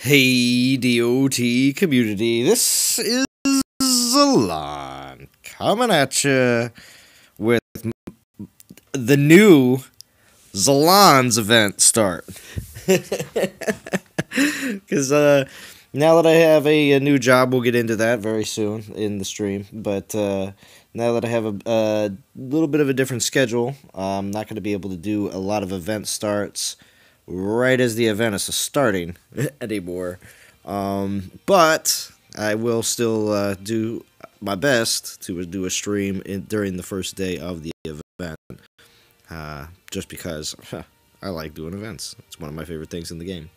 Hey, DOT community, this is Zalon coming at you with the new Zalon's event start. Because now that I have a new job, we'll get into that very soon in the stream. But now that I have a little bit of a different schedule, I'm not going to be able to do a lot of event starts right as the event is starting anymore. But I will still do my best to do a stream during the first day of the event. Just because I like doing events. It's one of my favorite things in the game.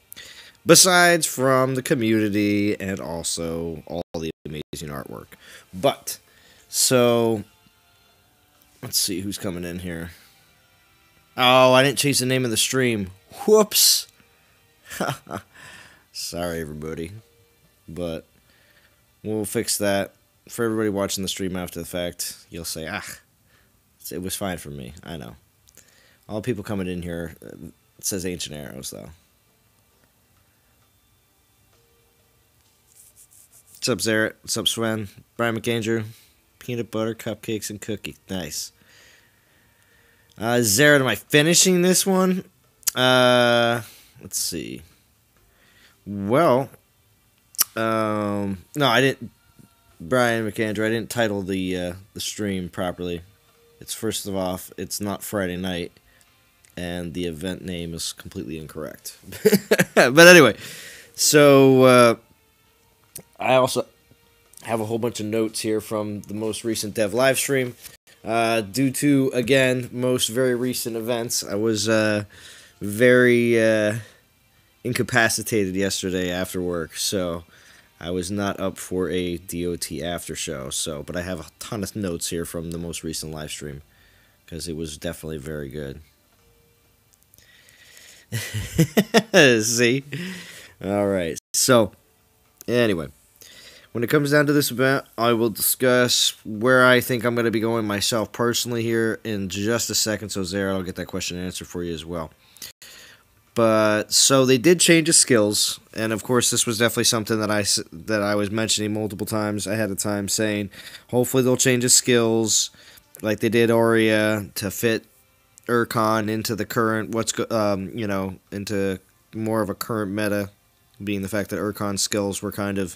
Besides from the community and also all the amazing artwork. But, so, let's see who's coming in here. Oh, I didn't change the name of the stream. Whoops. Sorry, everybody. But we'll fix that. For everybody watching the stream after the fact, you'll say, it was fine for me. I know. All people coming in here, it says Ancient Arrows, though. What's up, Zaret? What's up, Sven? Brian McAndrew? Peanut butter, cupcakes, and cookie. Nice. Zaret, am I finishing this one? Let's see. Well, no, I didn't. Brian McAndrew, I didn't title the stream properly. It's first of all, it's not Friday night, and the event name is completely incorrect. But anyway, so I also have a whole bunch of notes here from the most recent dev live stream. Due to, again, very recent events, I was very incapacitated yesterday after work, so I was not up for a DOT after show. But I have a ton of notes here from the most recent live stream, because it was definitely very good. See? Alright, so, anyway. When it comes down to this event, I will discuss where I think I'm going to be going myself personally here in just a second. So, Zara, I'll get that question answered for you as well. But, so they did change the skills. And, of course, this was definitely something that I was mentioning multiple times ahead of time, saying hopefully they'll change the skills like they did Aurea to fit Urkon into the current, into more of a current meta, being the fact that Urkon's skills were kind of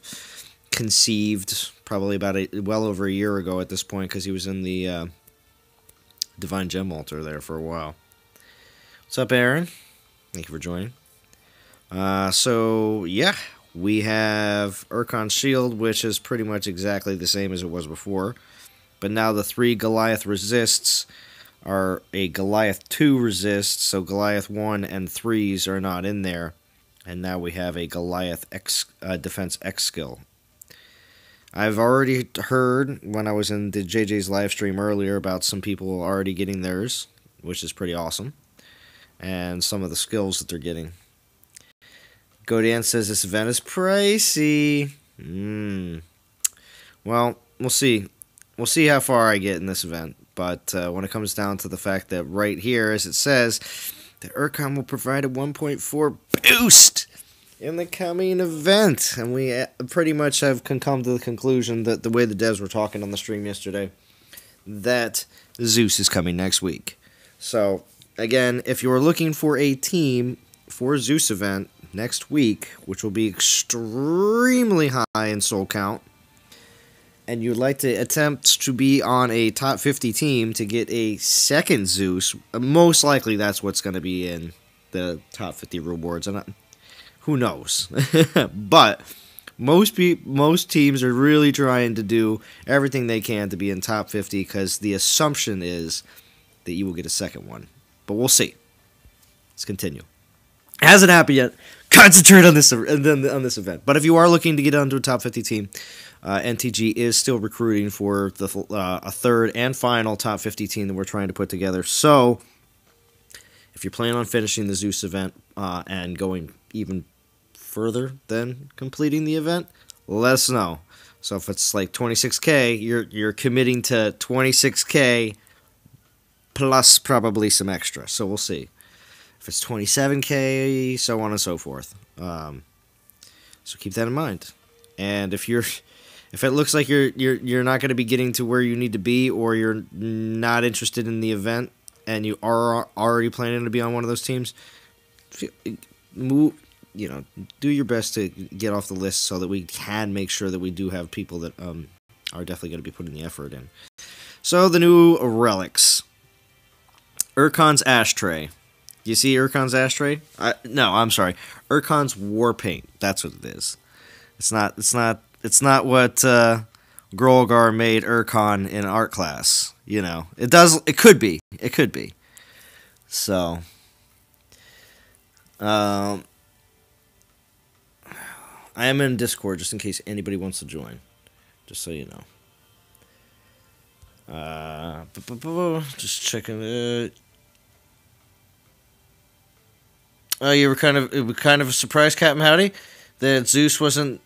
conceived probably well over a year ago at this point, because he was in the Divine Gem Altar there for a while. What's up, Aaron? Thank you for joining. So yeah, we have Urkon's shield, which is pretty much exactly the same as it was before, but now the 3 Goliath resists are a Goliath 2 resist, so Goliath 1 and 3s are not in there, and now we have a Goliath X Defense X skill. I've already heard when I was in the JJ's live stream earlier about some people already getting theirs, which is pretty awesome, and some of the skills that they're getting. Godian says this event is pricey. Well, we'll see. We'll see how far I get in this event, but when it comes down to the fact that right here, as it says, that Urkon will provide a 1.4 boost in the coming event, and we pretty much have come to the conclusion that the way the devs were talking on the stream yesterday, that Zeus is coming next week. So, again, if you're looking for a team for Zeus event next week, which will be extremely high in soul count, and you'd like to attempt to be on a top 50 team to get a second Zeus, most likely that's what's going to be in the top 50 rewards. And who knows? But most teams are really trying to do everything they can to be in top 50, because the assumption is that you will get a second one. But we'll see. Let's continue. It hasn't happened yet. Concentrate on this event. But if you are looking to get onto a top 50 team, NTG is still recruiting for a third and final top 50 team that we're trying to put together. So, if you're planning on finishing the Zeus event and going even further than completing the event, let us know. So if it's like 26K, you're committing to 26K plus probably some extra. So we'll see. If it's 27K, so on and so forth. So keep that in mind. And if it looks like you're not going to be getting to where you need to be, or you're not interested in the event, and you are already planning to be on one of those teams, move. Do your best to get off the list so that we can make sure that we do have people that are definitely going to be putting the effort in. So the new relics, Urkon's ashtray. You see Urkon's ashtray? No, I'm sorry. Urkon's war paint. That's what it is. It's not what Grolgar made Urkon in art class. It does. It could be. It could be. So, I am in Discord just in case anybody wants to join. Just so you know. Just checking it. Oh, you were kind of surprised, Captain Howdy, that Zeus was going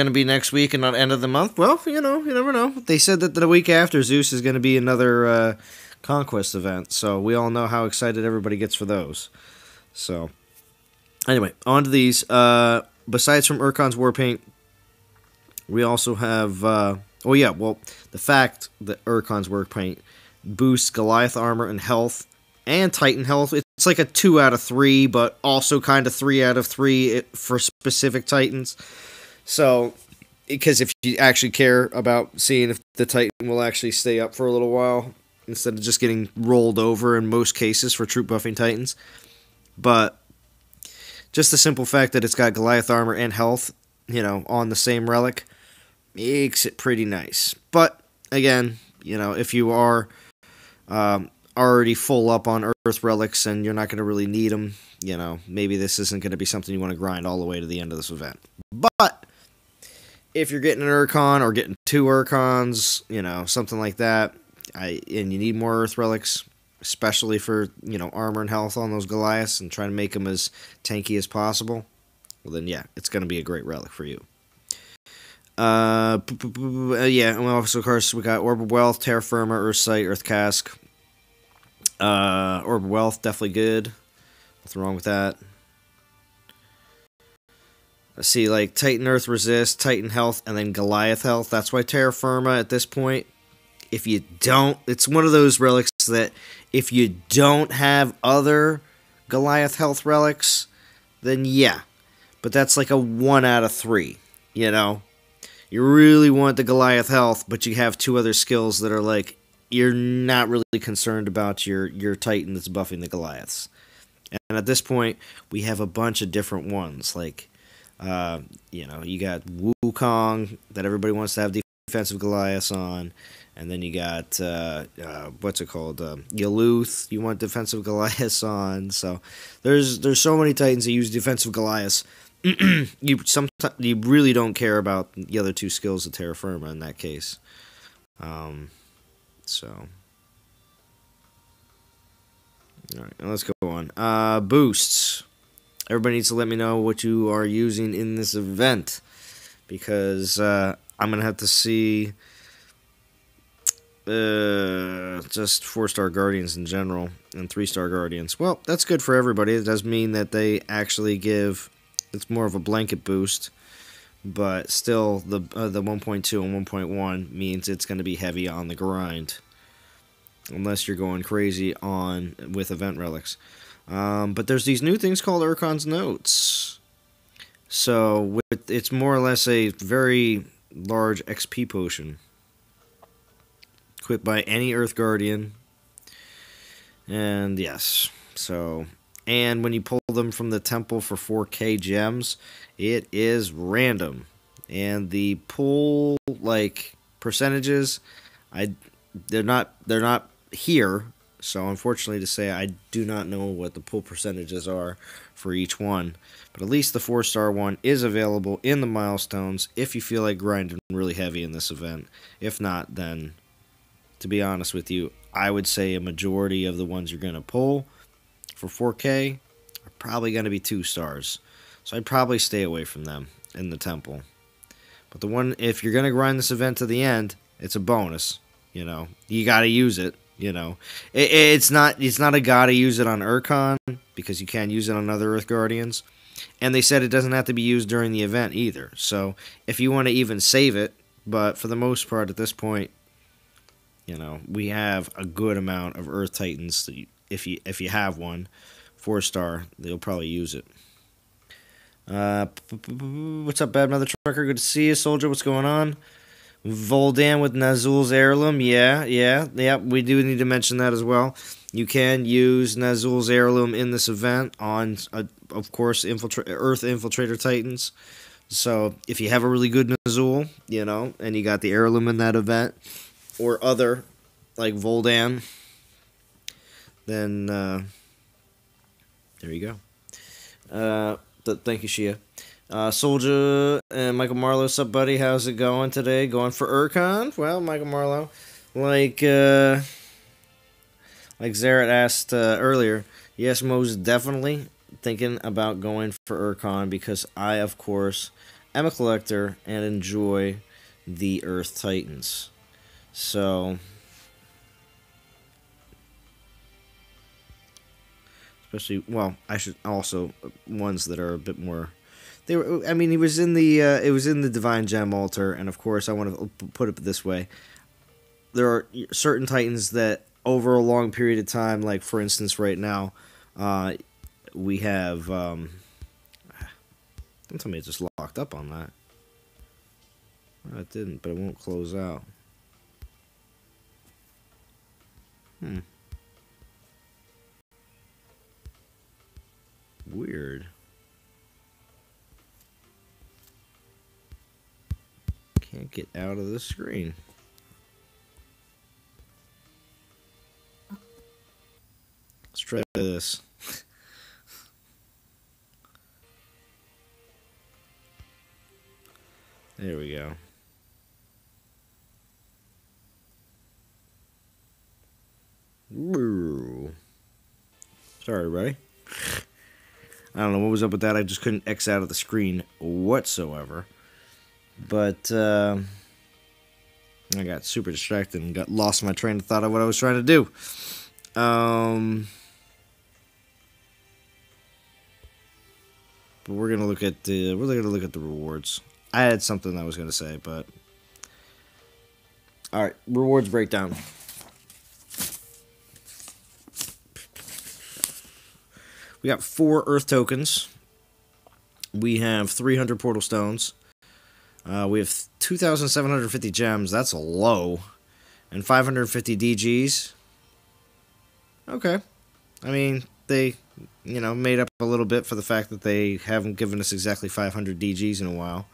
to be next week and not end of the month. Well, you never know. They said that the week after Zeus is going to be another conquest event, so we all know how excited everybody gets for those. So, anyway, on to these. Besides from Urkon's war paint, we also have. The fact that Urkon's war paint boosts Goliath armor and health and Titan health. It's like a 2 out of 3, but also kind of 3 out of 3 for specific Titans. So, because if you actually care about seeing if the Titan will actually stay up for a little while, instead of just getting rolled over in most cases for troop buffing Titans. But just the simple fact that it's got Goliath armor and health, on the same relic, makes it pretty nice. But, again, if you are already full up on Earth relics and you're not going to really need them, maybe this isn't going to be something you want to grind all the way to the end of this event. But if you're getting an Urkon or getting 2 Urkons, something like that, and you need more Earth relics, especially for, armor and health on those Goliaths and trying to make them as tanky as possible, well then, yeah, it's going to be a great relic for you. And also, of course, we got Orb of Wealth, Terra Firma, Earth Sight, Earth Cask. Orb of Wealth, definitely good. Nothing wrong with that. Let's see, like Titan Earth Resist, Titan Health, and then Goliath Health. That's why Terra Firma at this point. If you don't, it's one of those relics that if you don't have other Goliath Health relics, then yeah. But that's like a 1 out of 3, You really want the Goliath Health, but you have 2 other skills that are like, you're not really concerned about your Titan that's buffing the Goliaths. And at this point, we have a bunch of different ones. Like, you got Wukong that everybody wants to have defensive Goliaths on. And then you got, what's it called? Yaluth, you want defensive Goliaths on. So there's so many Titans that use defensive Goliaths. You really don't care about the other 2 skills of Terra Firma in that case. Alright, let's go on. Boosts. Everybody needs to let me know what you are using in this event, because I'm going to have to see just 4-star Guardians in general and 3-star Guardians. Well, that's good for everybody. It does mean that they actually give, it's more of a blanket boost, but still the 1.2 and 1.1 means it's going to be heavy on the grind, unless you're going crazy with event relics. But there's these new things called Urkon's Notes. So it's more or less a very large XP potion, equipped by any Earth Guardian. And yes, and when you pull them from the temple for 4K gems, it is random. And the pull percentages, they're not here. So unfortunately to say, I do not know what the pull percentages are for each one. But at least the 4-star one is available in the milestones if you feel like grinding really heavy in this event. If not, then, to be honest with you, I would say a majority of the ones you're going to pull for 4K are probably going to be 2 stars. So I'd probably stay away from them in the temple. But the one, if you're going to grind this event to the end, it's a bonus. You got to use it. It's not a gotta use it on Urkon. because you can use it on other Earth Guardians. And they said it doesn't have to be used during the event either. So if you want to even save it, but for the most part at this point, you know, we have a good amount of Earth Titans. That if you have one, 4-star, they'll probably use it. What's up, Bad Mother Trucker? Good to see you, Soldier. What's going on? Voldan with Nazul's Heirloom. Yeah. We do need to mention that as well. You can use Nazul's Heirloom in this event on, of course, Earth Infiltrator Titans. So if you have a really good Nazul, you know, and you got the Heirloom in that event, or other, like Voldan, then there you go. Thank you, Shia. Soldier and Michael Marlowe, what's up, buddy? How's it going today? Going for Urcon? Well, Michael Marlowe, like Zaret asked earlier, yes, most definitely thinking about going for Urcon because I, of course, am a collector and enjoy the Earth Titans. So, especially, well, I should also ones that are a bit more. They were. I mean, he was in the. It was in the Divine Gem Altar, and of course, I want to put it this way: there are certain Titans that, over a long period of time, like for instance, right now, we have. Don't tell me it just locked up on that. No, it didn't, but it won't close out. Weird. Can't get out of the screen. Let's try this. There we go. Ooh. Sorry, everybody. I don't know what was up with that. I just couldn't X out of the screen whatsoever. But I got super distracted and got lost in my train of thought of what I was trying to do. But we're gonna look at the rewards. I had something I was gonna say, but all right, rewards breakdown. We got 4 Earth tokens. We have 300 Portal Stones. We have 2,750 gems. That's a low. And 550 DGs. Okay. I mean, they, you know, made up a little bit for the fact that they haven't given us exactly 500 DGs in a while.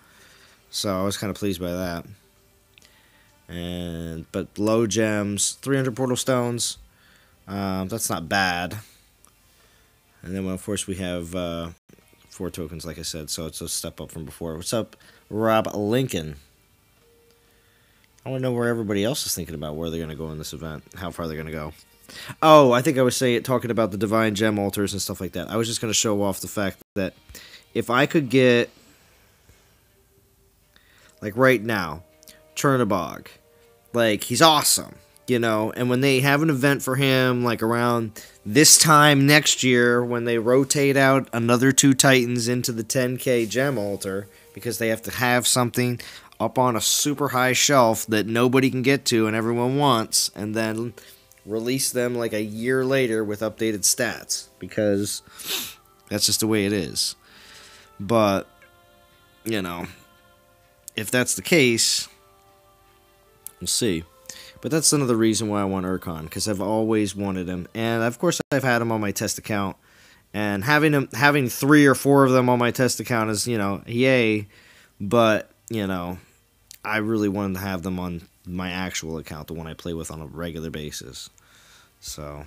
So I was kind of pleased by that. But low gems, 300 Portal Stones. That's not bad. And then, of course, we have 4 tokens, like I said, so it's a step up from before. What's up, Rob Lincoln? I want to know where everybody else is thinking about where they're going to go in this event, how far they're going to go. Oh, I think I was talking about the Divine Gem Altars and stuff like that. I was just going to show off the fact that if I could get, like right now, Chernobog, like, he's awesome. You know, and when they have an event for him, like around this time next year, when they rotate out another 2 Titans into the 10K Gem Altar, because they have to have something up on a super high shelf that nobody can get to and everyone wants, and then release them like a year later with updated stats, because that's just the way it is. But, you know, if that's the case, we'll see. But that's another reason why I want Urcon, because I've always wanted him, and of course I've had him on my test account, and having 3 or 4 of them on my test account is, you know, yay. But, you know, I really wanted to have them on my actual account, the one I play with on a regular basis. So,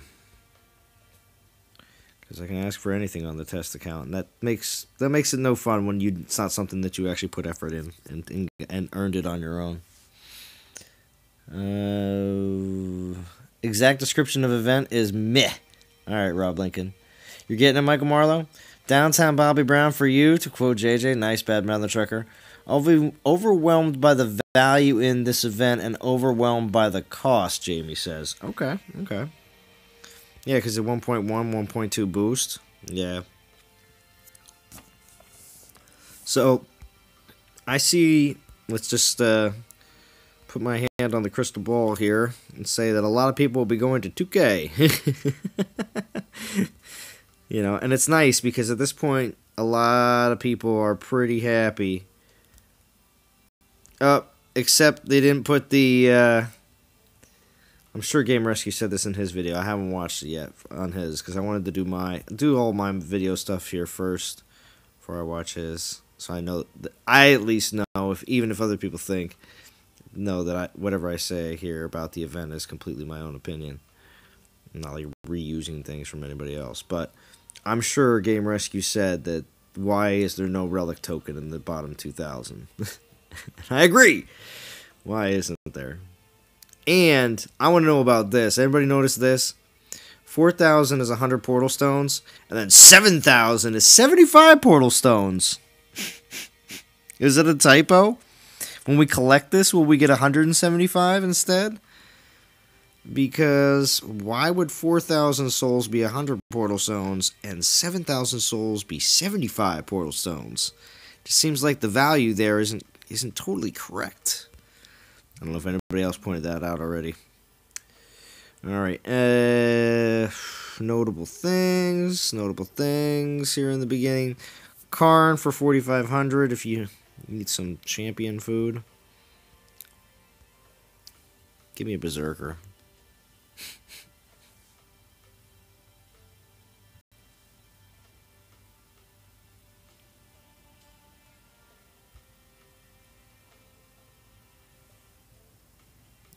because I can ask for anything on the test account, and that makes it no fun when it's not something that you actually put effort in and earned it on your own. Exact description of event is meh. Alright, Rob Lincoln. You're getting it, Michael Marlowe? Downtown Bobby Brown for you, to quote JJ. Nice, Bad Mother Trucker. I'll be overwhelmed by the value in this event and overwhelmed by the cost, Jamie says. Okay. Yeah, because at 1.1, 1.2 boost. Yeah. So, I see, let's just put my hand on the crystal ball here and say that a lot of people will be going to 2K. You know, and it's nice because at this point, a lot of people are pretty happy. Except they didn't put the, I'm sure Game Rescue said this in his video. I haven't watched it yet on his because I wanted to do all my video stuff here first before I watch his. So I know, I at least know, even if other people know that whatever I say here about the event is completely my own opinion. I'm not like reusing things from anybody else. But I'm sure Game Rescue said that why is there no relic token in the bottom 2,000? I agree. Why isn't there? And I want to know about this. Everybody notice this? 4,000 is 100 portal stones, and then 7,000 is 75 portal stones. Is it a typo? When we collect this, will we get 175 instead? Because why would 4,000 souls be 100 portal stones and 7,000 souls be 75 portal stones? It just seems like the value there isn't totally correct. I don't know if anybody else pointed that out already. Alright, notable things here in the beginning. Karn for 4,500 if you need some champion food. Give me a berserker.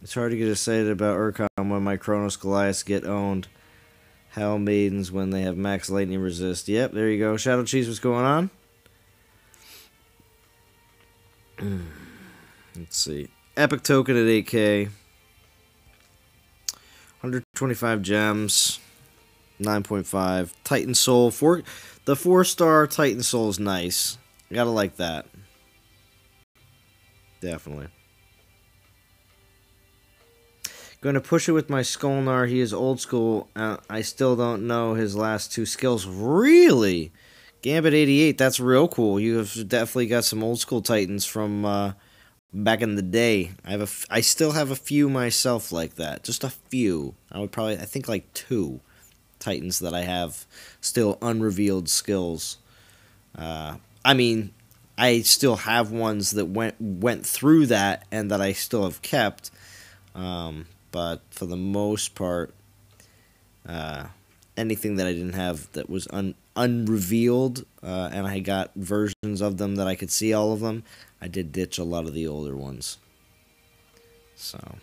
It's hard to get excited about Urkon when my Chronos Goliaths get owned. Hell Maidens when they have max lightning resist. Yep, there you go. Shadow Cheese, what's going on? Let's see. Epic token at 8K. 125 gems. 9.5. Titan Soul. The 4-star Titan Soul is nice. I gotta like that. Definitely. Going to push it with my Skolnar. He is old school. I still don't know his last 2 skills. Really? Gambit 88, that's real cool. You have definitely got some old school Titans from back in the day. I still have a few myself like that. Just a few. I think like 2 Titans that I have still unrevealed skills. I mean, I still have ones that went through that and that I still have kept. But for the most part, anything that I didn't have that was unrevealed, and I got versions of them that I could see all of them, I did ditch a lot of the older ones. So.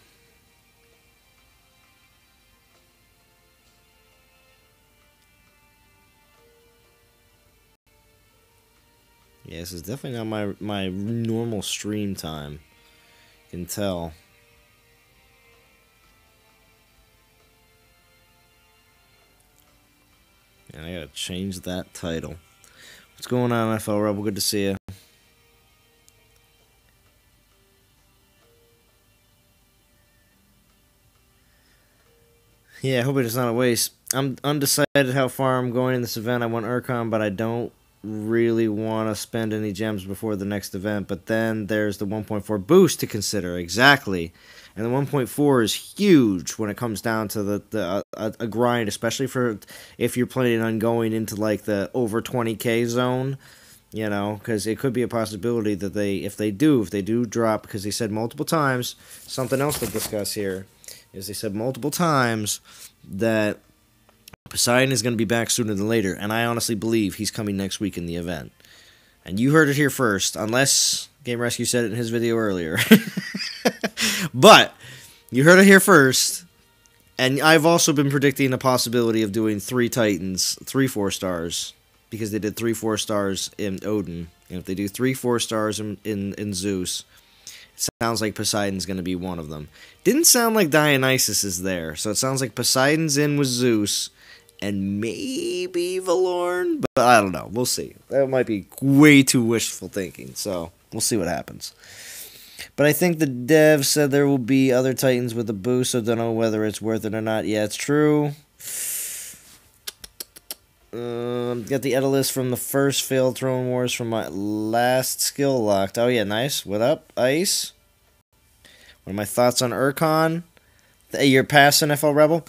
Yeah, this is definitely not my normal stream time. You can tell. And I gotta change that title. What's going on, FL Rebel? Good to see you. Yeah, I hope it's not a waste. I'm undecided how far I'm going in this event. I want Urkon, but I don't really want to spend any gems before the next event. But then there's the 1.4 boost to consider. Exactly. And the 1.4 is huge when it comes down to a grind, especially for if you're planning on going into like the over 20k zone, you know, because it could be a possibility that if they do drop, because they said multiple times, something else to discuss here is they said multiple times that Poseidon is going to be back sooner than later, and I honestly believe he's coming next week in the event. And you heard it here first, unless Game Rescue said it in his video earlier. But you heard it here first, and I've also been predicting the possibility of doing 3 Titans, 3 4-stars, because they did 3 4-stars in Odin, and if they do 3 4-stars in Zeus, it sounds like Poseidon's going to be one of them. Didn't sound like Dionysus is there, so it sounds like Poseidon's in with Zeus, and maybe Valorn, but I don't know. We'll see. That might be way too wishful thinking, so we'll see what happens. But I think the dev said there will be other Titans with a boost, so don't know whether it's worth it or not. Yeah, it's true. Got the edit list from the first failed Throne Wars from my last skill locked. Oh yeah, nice. What up, Ice? What are my thoughts on Urkon? Your past NFL Rebel.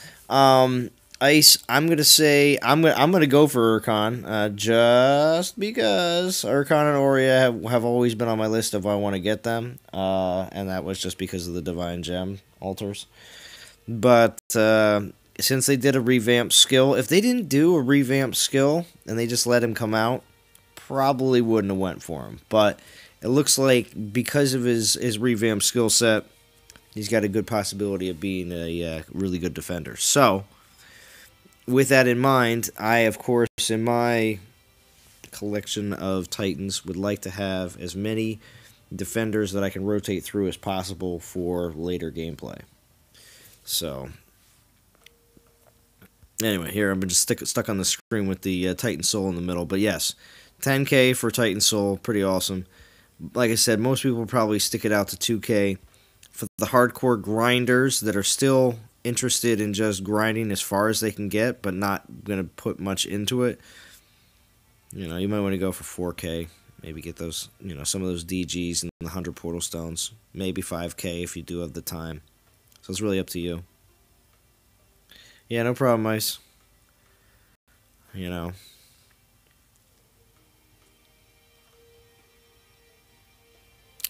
Ice. I'm gonna say I'm gonna go for Urkon. Just because Urkon and Aurea have always been on my list of I want to get them. And that was just because of the Divine Gem altars. But since they did a revamped skill, if they didn't do a revamped skill and they just let him come out, probably wouldn't have went for him. But it looks like because of his revamped skill set, he's got a good possibility of being a really good defender. So, with that in mind, I, of course, in my collection of Titans, would like to have as many defenders that I can rotate through as possible for later gameplay. So, anyway, here I'm just stuck on the screen with the Titan Soul in the middle. But yes, 10K for Titan Soul, pretty awesome. Like I said, most people probably stick it out to 2K. For the hardcore grinders that are still interested in just grinding as far as they can get, but not going to put much into it, you know, you might want to go for 4K. Maybe get those, you know, some of those DGs and the 100 Portal Stones. Maybe 5K if you do have the time. So it's really up to you. Yeah, no problem, Ice. You know.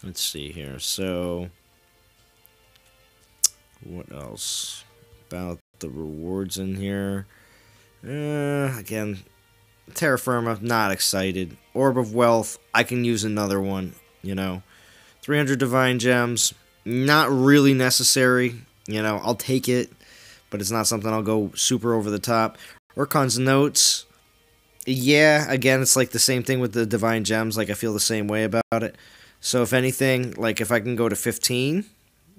Let's see here. So, what else about the rewards in here? Again, Terra Firma, not excited. Orb of Wealth, I can use another one, you know. 300 Divine Gems, not really necessary. You know, I'll take it, but it's not something I'll go super over the top. Urkon's Notes, yeah, again, it's like the same thing with the Divine Gems. Like, I feel the same way about it. So, if anything, like, if I can go to 15,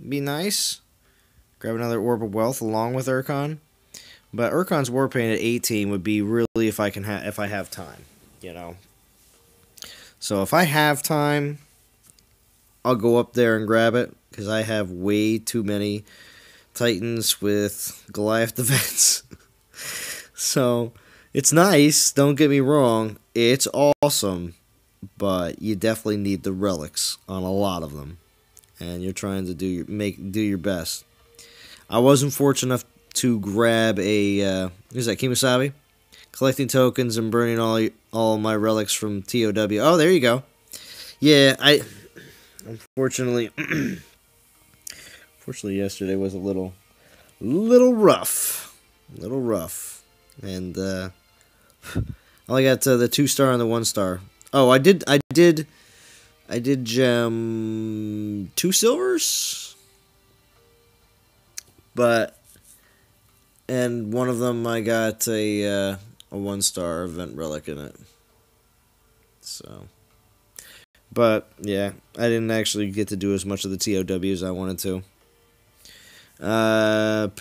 be nice. Grab another Orb of Wealth along with Urkon. But Urkon's Warpaint at 18 would be really if I have time, you know. So, if I have time, I'll go up there and grab it, because I have way too many Titans with Goliath defense. So, it's nice, don't get me wrong, it's awesome, but you definitely need the relics on a lot of them. And you're trying to do your best. I wasn't fortunate enough to grab a who's that, Kimasabi? Collecting tokens and burning all my relics from TOW. Oh, there you go. Yeah, unfortunately yesterday was a little rough. And I only got the 2-star and the 1-star. Oh, I did gem 2 silvers, and one of them I got a 1-star event relic in it. So, but yeah, I didn't actually get to do as much of the TOW as I wanted to. What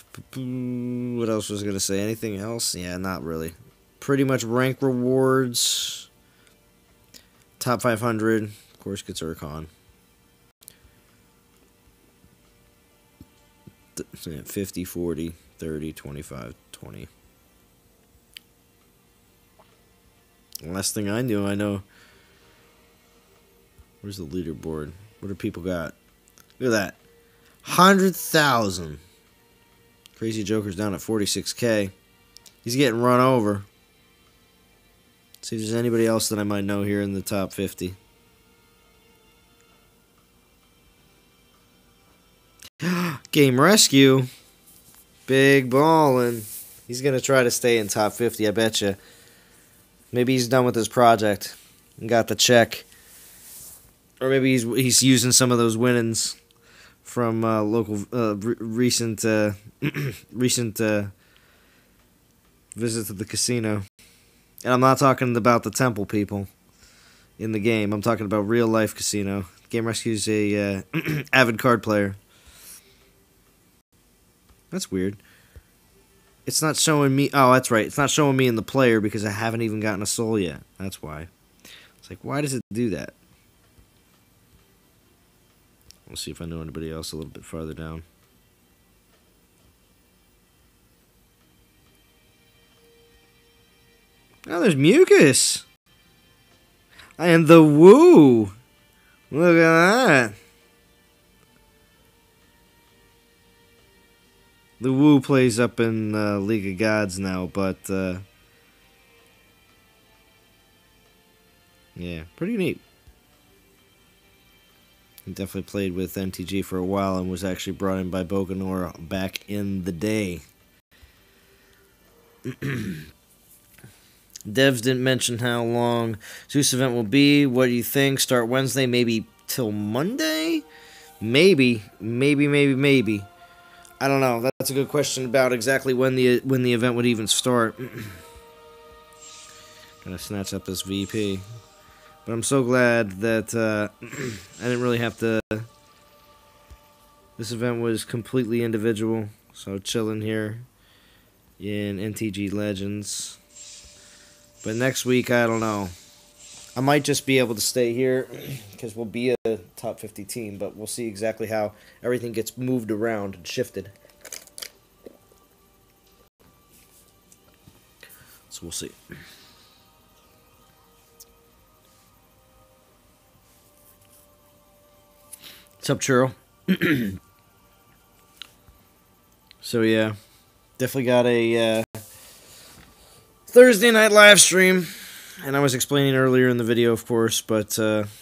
else was I gonna say? Anything else? Yeah, not really. Pretty much rank rewards. Top 500, of course, gets Urkon. 50, 40, 30, 25, 20. Last thing I knew, I know. Where's the leaderboard? What do people got? Look at that. 100,000. Crazy Joker's down at 46K. He's getting run over. See if there's anybody else that I might know here in the top 50. Game Rescue. Big ballin'. He's going to try to stay in top 50, I bet you. Maybe he's done with his project and got the check. Or maybe he's using some of those winnings from local recent recent visit to the casino. And I'm not talking about the temple people in the game. I'm talking about real life casino. Game Rescue's a avid card player. That's weird. It's not showing me. Oh, that's right. It's not showing me in the player because I haven't even gotten a soul yet. That's why. It's like, why does it do that? Let's see if I know anybody else a little bit farther down. Oh, there's mucus. And the woo. Look at that. The woo plays up in League of Gods now, but yeah, pretty neat. He definitely played with MTG for a while and was actually brought in by Boganor back in the day. Devs didn't mention how long Zeus event will be. What do you think? Start Wednesday, maybe till Monday? Maybe. I don't know. That's a good question about exactly when the event would even start. Gotta snatch up this VP. But I'm so glad that I didn't really have to... This event was completely individual. So chilling here in NTG Legends. But next week, I don't know. I might just be able to stay here because we'll be a top 50 team, but we'll see exactly how everything gets moved around and shifted. So we'll see. What's up, Churro? So yeah, definitely got a Thursday night live stream, and I was explaining earlier in the video, of course, but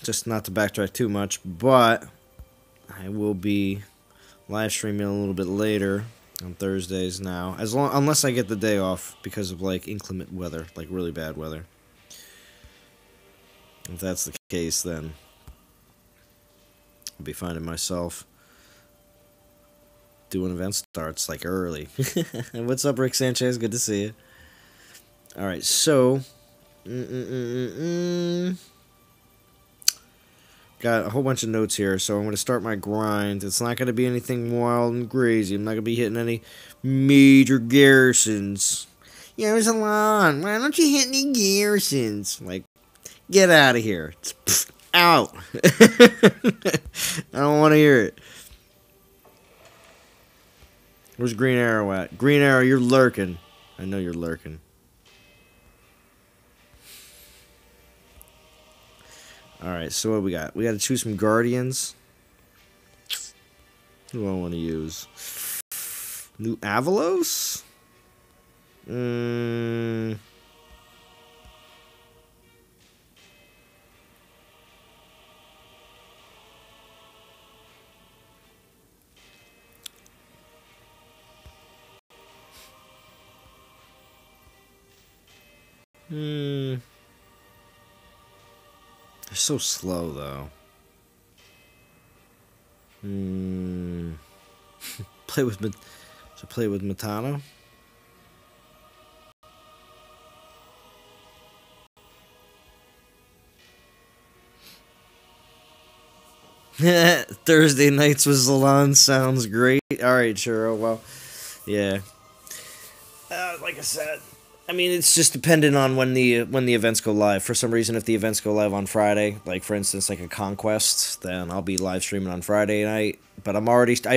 just not to backtrack too much, but I will be live streaming a little bit later on Thursdays now, unless I get the day off because of like inclement weather, like really bad weather. If that's the case, then I'll be finding myself doing event starts like early. What's up, Rick Sanchez? Good to see you. Alright, so got a whole bunch of notes here, so I'm going to start my grind. It's not going to be anything wild and crazy. I'm not going to be hitting any major garrisons. Yeah, there's a lot. Why don't you hit any garrisons? Like, get out of here. Out. I don't want to hear it. Where's Green Arrow at? Green Arrow, you're lurking. I know you're lurking. Alright, so what we got? We got to choose some Guardians. Who do I want to use? New Avalos? They're so slow, though. Play with Matano? Thursday nights with Zalon sounds great. Alright, Churro. Well, yeah. Like I said, I mean, it's just dependent on when the events go live. For some reason, if the events go live on Friday, like for instance, like a Conquest, then I'll be live streaming on Friday night. But I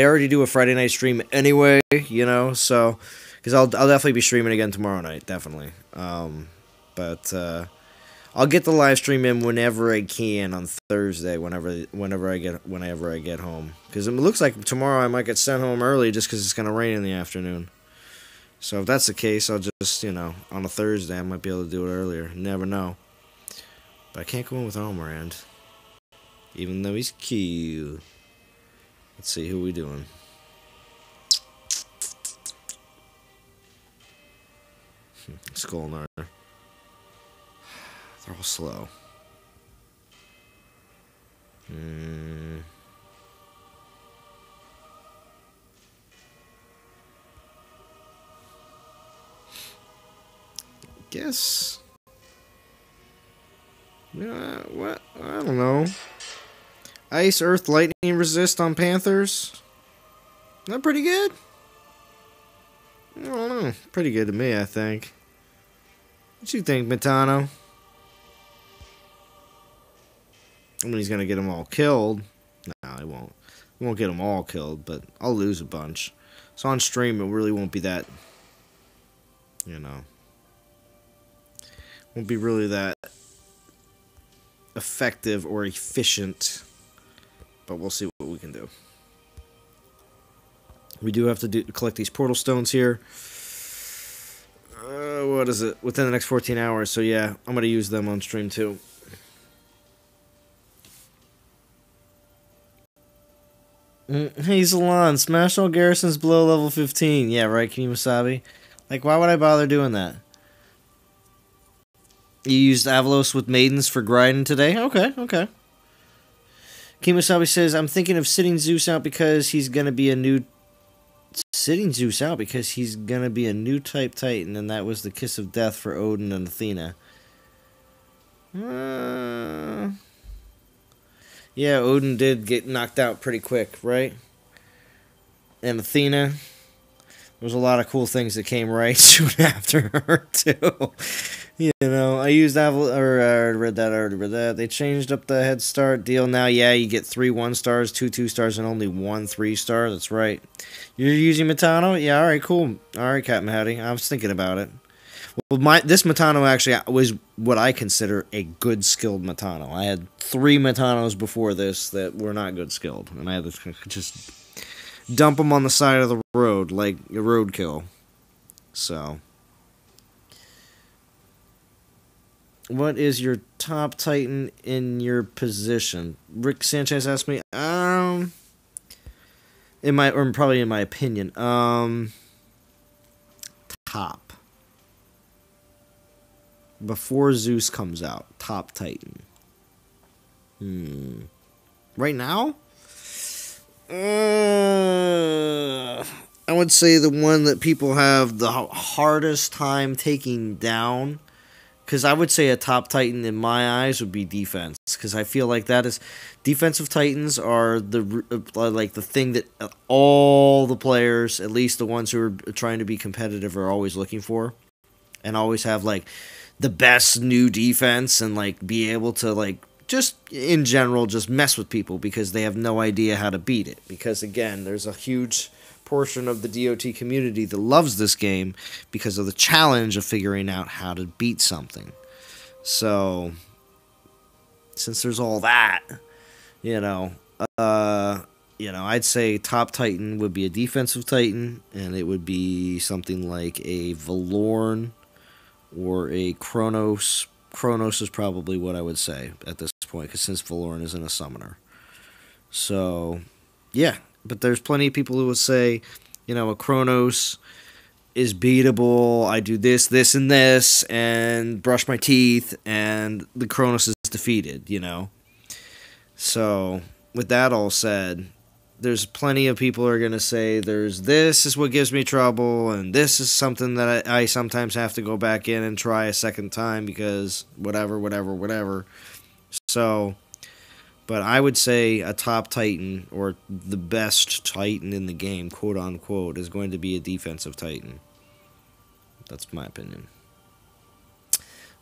already do a Friday night stream anyway, you know. So, because I'll definitely be streaming again tomorrow night, definitely. But I'll get the live stream in whenever I can on Thursday, whenever I get home. Because it looks like tomorrow I might get sent home early just because it's gonna rain in the afternoon. So if that's the case, I'll just, you know, on a Thursday, I might be able to do it earlier. You never know. But I can't go in with Almorand. Even though he's cute. Let's see, who we doing? Skullnar. They're all slow. Guess. What? I don't know. Ice, Earth, Lightning resist on Panthers. Isn't that pretty good? I don't know. Pretty good to me, I think. What you think, Matano? I mean, he's gonna get them all killed. No, he won't. He won't get them all killed, but I'll lose a bunch. So on stream, it really won't be that, you know. Won't be really that effective or efficient, but we'll see what we can do. We do have to collect these portal stones here. What is it? Within the next 14 hours, so yeah, I'm going to use them on stream too. Hey, Salon, smash all garrisons below level 15. Yeah, right, Kimasabi? Like, why would I bother doing that? You used Avalos with Maidens for grinding today? Okay, okay. Kimasabi says, I'm thinking of sitting Zeus out because he's going to be a new... Sitting Zeus out because he's going to be a new type Titan, and that was the kiss of death for Odin and Athena. Yeah, Odin did get knocked out pretty quick, right? And Athena, there was a lot of cool things that came right soon after her, too. You know, I used I read that. They changed up the head start deal now. Yeah, you get 3 1-stars, 2 2-stars, and only 1 3-star. That's right. You're using Matano? Yeah, alright, cool. Alright, Captain Hattie. I was thinking about it. Well, this Matano actually was what I consider a good skilled Matano. I had 3 Matanos before this that were not good skilled, and I had to just dump them on the side of the road like a roadkill. So, what is your top Titan in your position? Rick Sanchez asked me. Probably in my opinion, top. Before Zeus comes out, top Titan. Right now? I would say the one that people have the hardest time taking down, because I would say a top Titan in my eyes would be defense, because I feel like that is defensive Titans are the thing that all the players, at least the ones who are trying to be competitive, are always looking for, and always have like the best new defense and like be able to like just in general just mess with people because they have no idea how to beat it, because again there's a huge portion of the DOT community that loves this game because of the challenge of figuring out how to beat something. So since there's all that, I'd say top Titan would be a defensive Titan, and it would be something like a Valorn or a Kronos. Kronos is probably what I would say at this point, because since Valorn isn't a summoner. So, yeah. But there's plenty of people who will say, a Kronos is beatable. I do this, this, and this, and brush my teeth, and the Kronos is defeated, So, with that all said, there's plenty of people who are going to say this is what gives me trouble, and this is something that I sometimes have to go back in and try a second time because whatever. So, but I would say a top Titan, or the best Titan in the game, quote unquote, is going to be a defensive Titan. That's my opinion.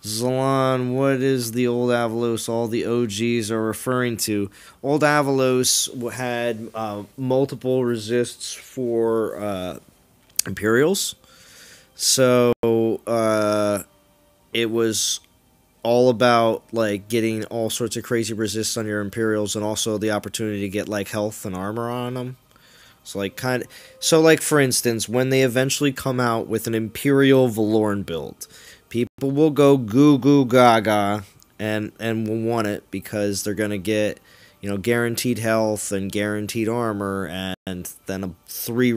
Zalon, what is the old Avalos all the OGs are referring to? Old Avalos had multiple resists for Imperials. So it was all about like getting all sorts of crazy resists on your Imperials, and also the opportunity to get like health and armor on them. So for instance, when they eventually come out with an Imperial Valorn build, people will go goo goo gaga and will want it because they're gonna get guaranteed health and guaranteed armor, and then three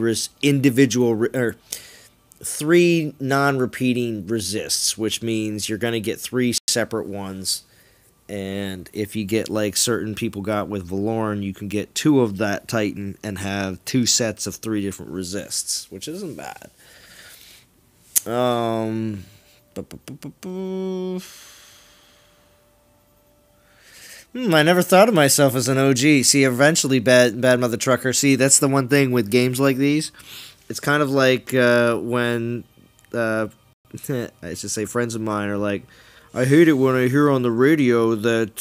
non-repeating resists, which means you're gonna get 3 separate ones. And if you get like certain people got with Valorn, you can get 2 of that Titan and have 2 sets of 3 different resists, which isn't bad. I never thought of myself as an OG. See, eventually, Bad Mother Trucker. See, that's the one thing with games like these. It's kind of like when I should say friends of mine are like, I hate it when I hear on the radio that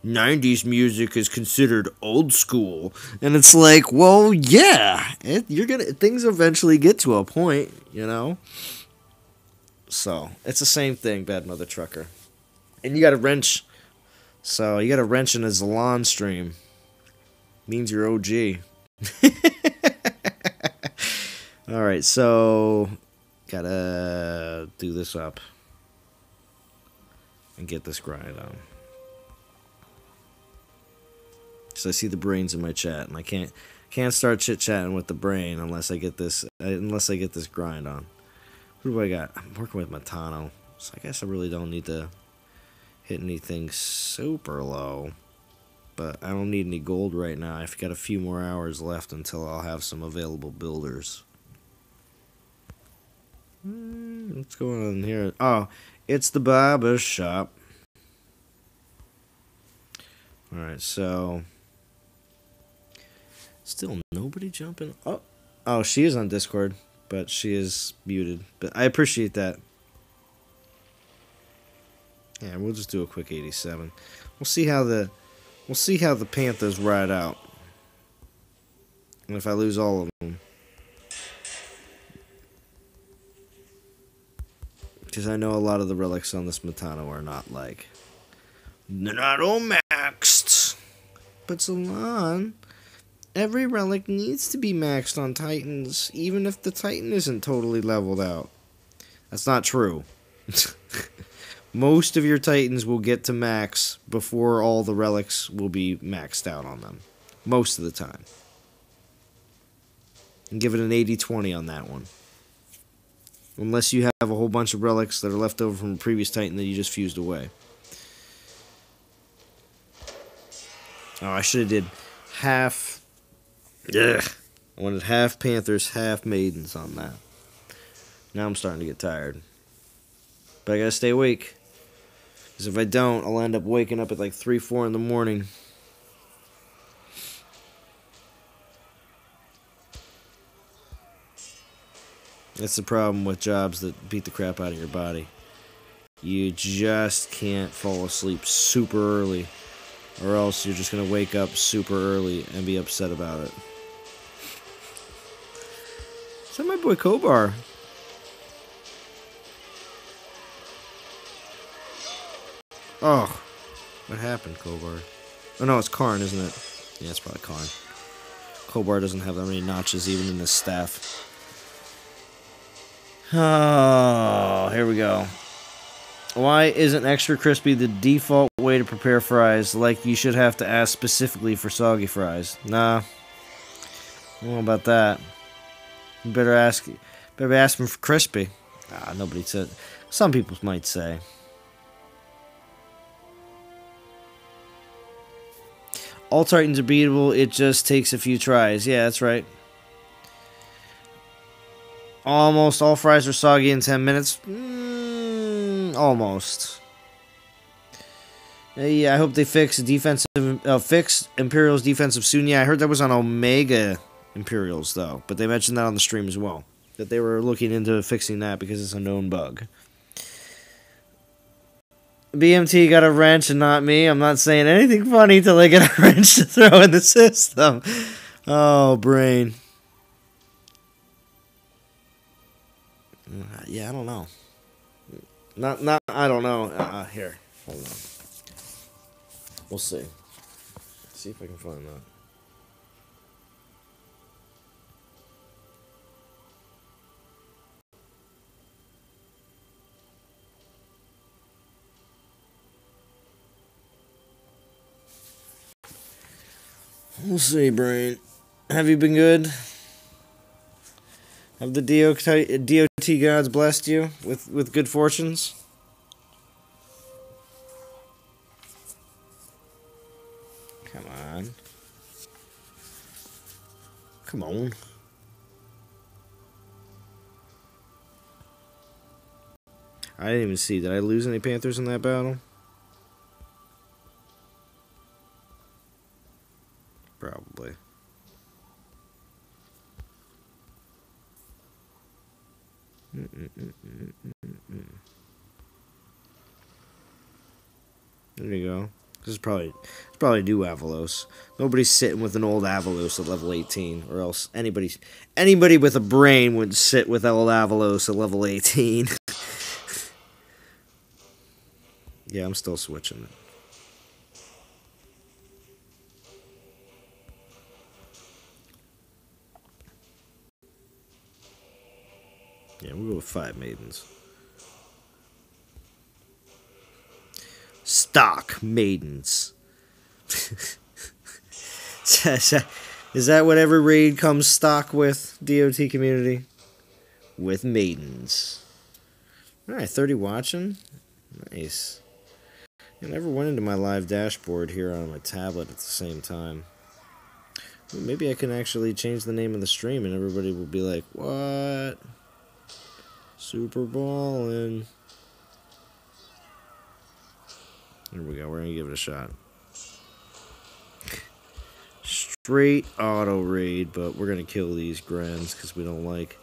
90s music is considered old school. And it's like, well, yeah, things eventually get to a point, So, it's the same thing, Bad Mother Trucker. And you got a wrench. So, you got a wrench in a Zalon stream. Means you're OG. Alright, so gotta do this up and get this grind on. So I see the brains in my chat, and I can't start chit chatting with the brain unless I get this grind on. Who do I got? I'm working with Matano, so I guess I really don't need to hit anything super low. But I don't need any gold right now. I've got a few more hours left until I'll have some available builders. What's going on here? Oh, it's the barber shop. Alright, so... Still nobody jumping? Oh, she is on Discord, but she is muted. But I appreciate that. Yeah, we'll just do a quick 87. We'll see how the Panthers ride out. And if I lose all of them. Because I know a lot of the relics on this Matano are not like... They're not all maxed. But Zalon, every relic needs to be maxed on Titans, even if the Titan isn't totally leveled out. That's not true. Most of your Titans will get to max before all the relics will be maxed out on them. Most of the time. And give it an 80-20 on that one. Unless you have a whole bunch of relics that are left over from a previous Titan that you just fused away. Oh, I should have did half... Ugh. I wanted half Panthers, half Maidens on that. Now I'm starting to get tired. But I gotta stay awake. Because if I don't, I'll end up waking up at like 3, 4 in the morning. That's the problem with jobs that beat the crap out of your body. You just can't fall asleep super early, or else you're just going to wake up super early and be upset about it. Is that my boy Kobar? Oh, what happened, Kobar? Oh no, it's Karn, isn't it? Yeah, it's probably Karn. Kobar doesn't have that many notches even in his staff. Oh, here we go. Why isn't extra crispy the default way to prepare fries? Like you should have to ask specifically for soggy fries. Nah. I don't know about that. You better ask them for crispy. Ah, nobody said. Some people might say. All Titans are beatable. It just takes a few tries. Yeah, that's right. Almost all fries are soggy in 10 minutes. Almost. Yeah, I hope they fix Imperials defensive soon. Yeah, I heard that was on Omega Imperials though, but they mentioned that on the stream as well. That they were looking into fixing that because it's a known bug. BMT got a wrench and not me. I'm not saying anything funny till they get a wrench to throw in the system. Oh, brain. Yeah, I don't know. I don't know. Here, hold on. We'll see. Let's see if I can find that. We'll see, brain. Have you been good? Have the DOT gods blessed you with good fortunes? Come on. Come on. I didn't even see. Did I lose any Panthers in that battle? Probably. There you go. This is probably new Avalos. Nobody's sitting with an old Avalos at level 18, or else anybody with a brain would sit with old Avalos at level 18. Yeah, I'm still switching it. Yeah, we'll go with 5 maidens. Stock maidens. Is that what every raid comes stock with, DOT community? With maidens. Alright, 30 watching. Nice. I never went into my live dashboard here on my tablet at the same time. Well, maybe I can actually change the name of the stream and everybody will be like, what? Super ballin'. Here we go, we're gonna give it a shot. Straight auto raid, but we're gonna kill these Grens because we don't like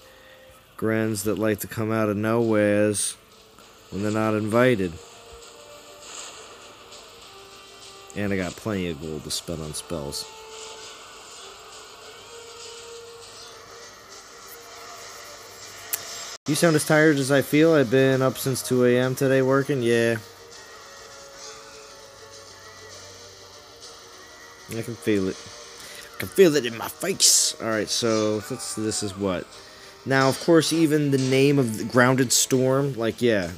Grens that like to come out of nowheres when they're not invited. And I got plenty of gold to spend on spells. You sound as tired as I feel. I've been up since 2 a.m. today working. Yeah. I can feel it. I can feel it in my face. Alright, so this is what? Now, of course, even the name of the Grounded Storm, like, yeah.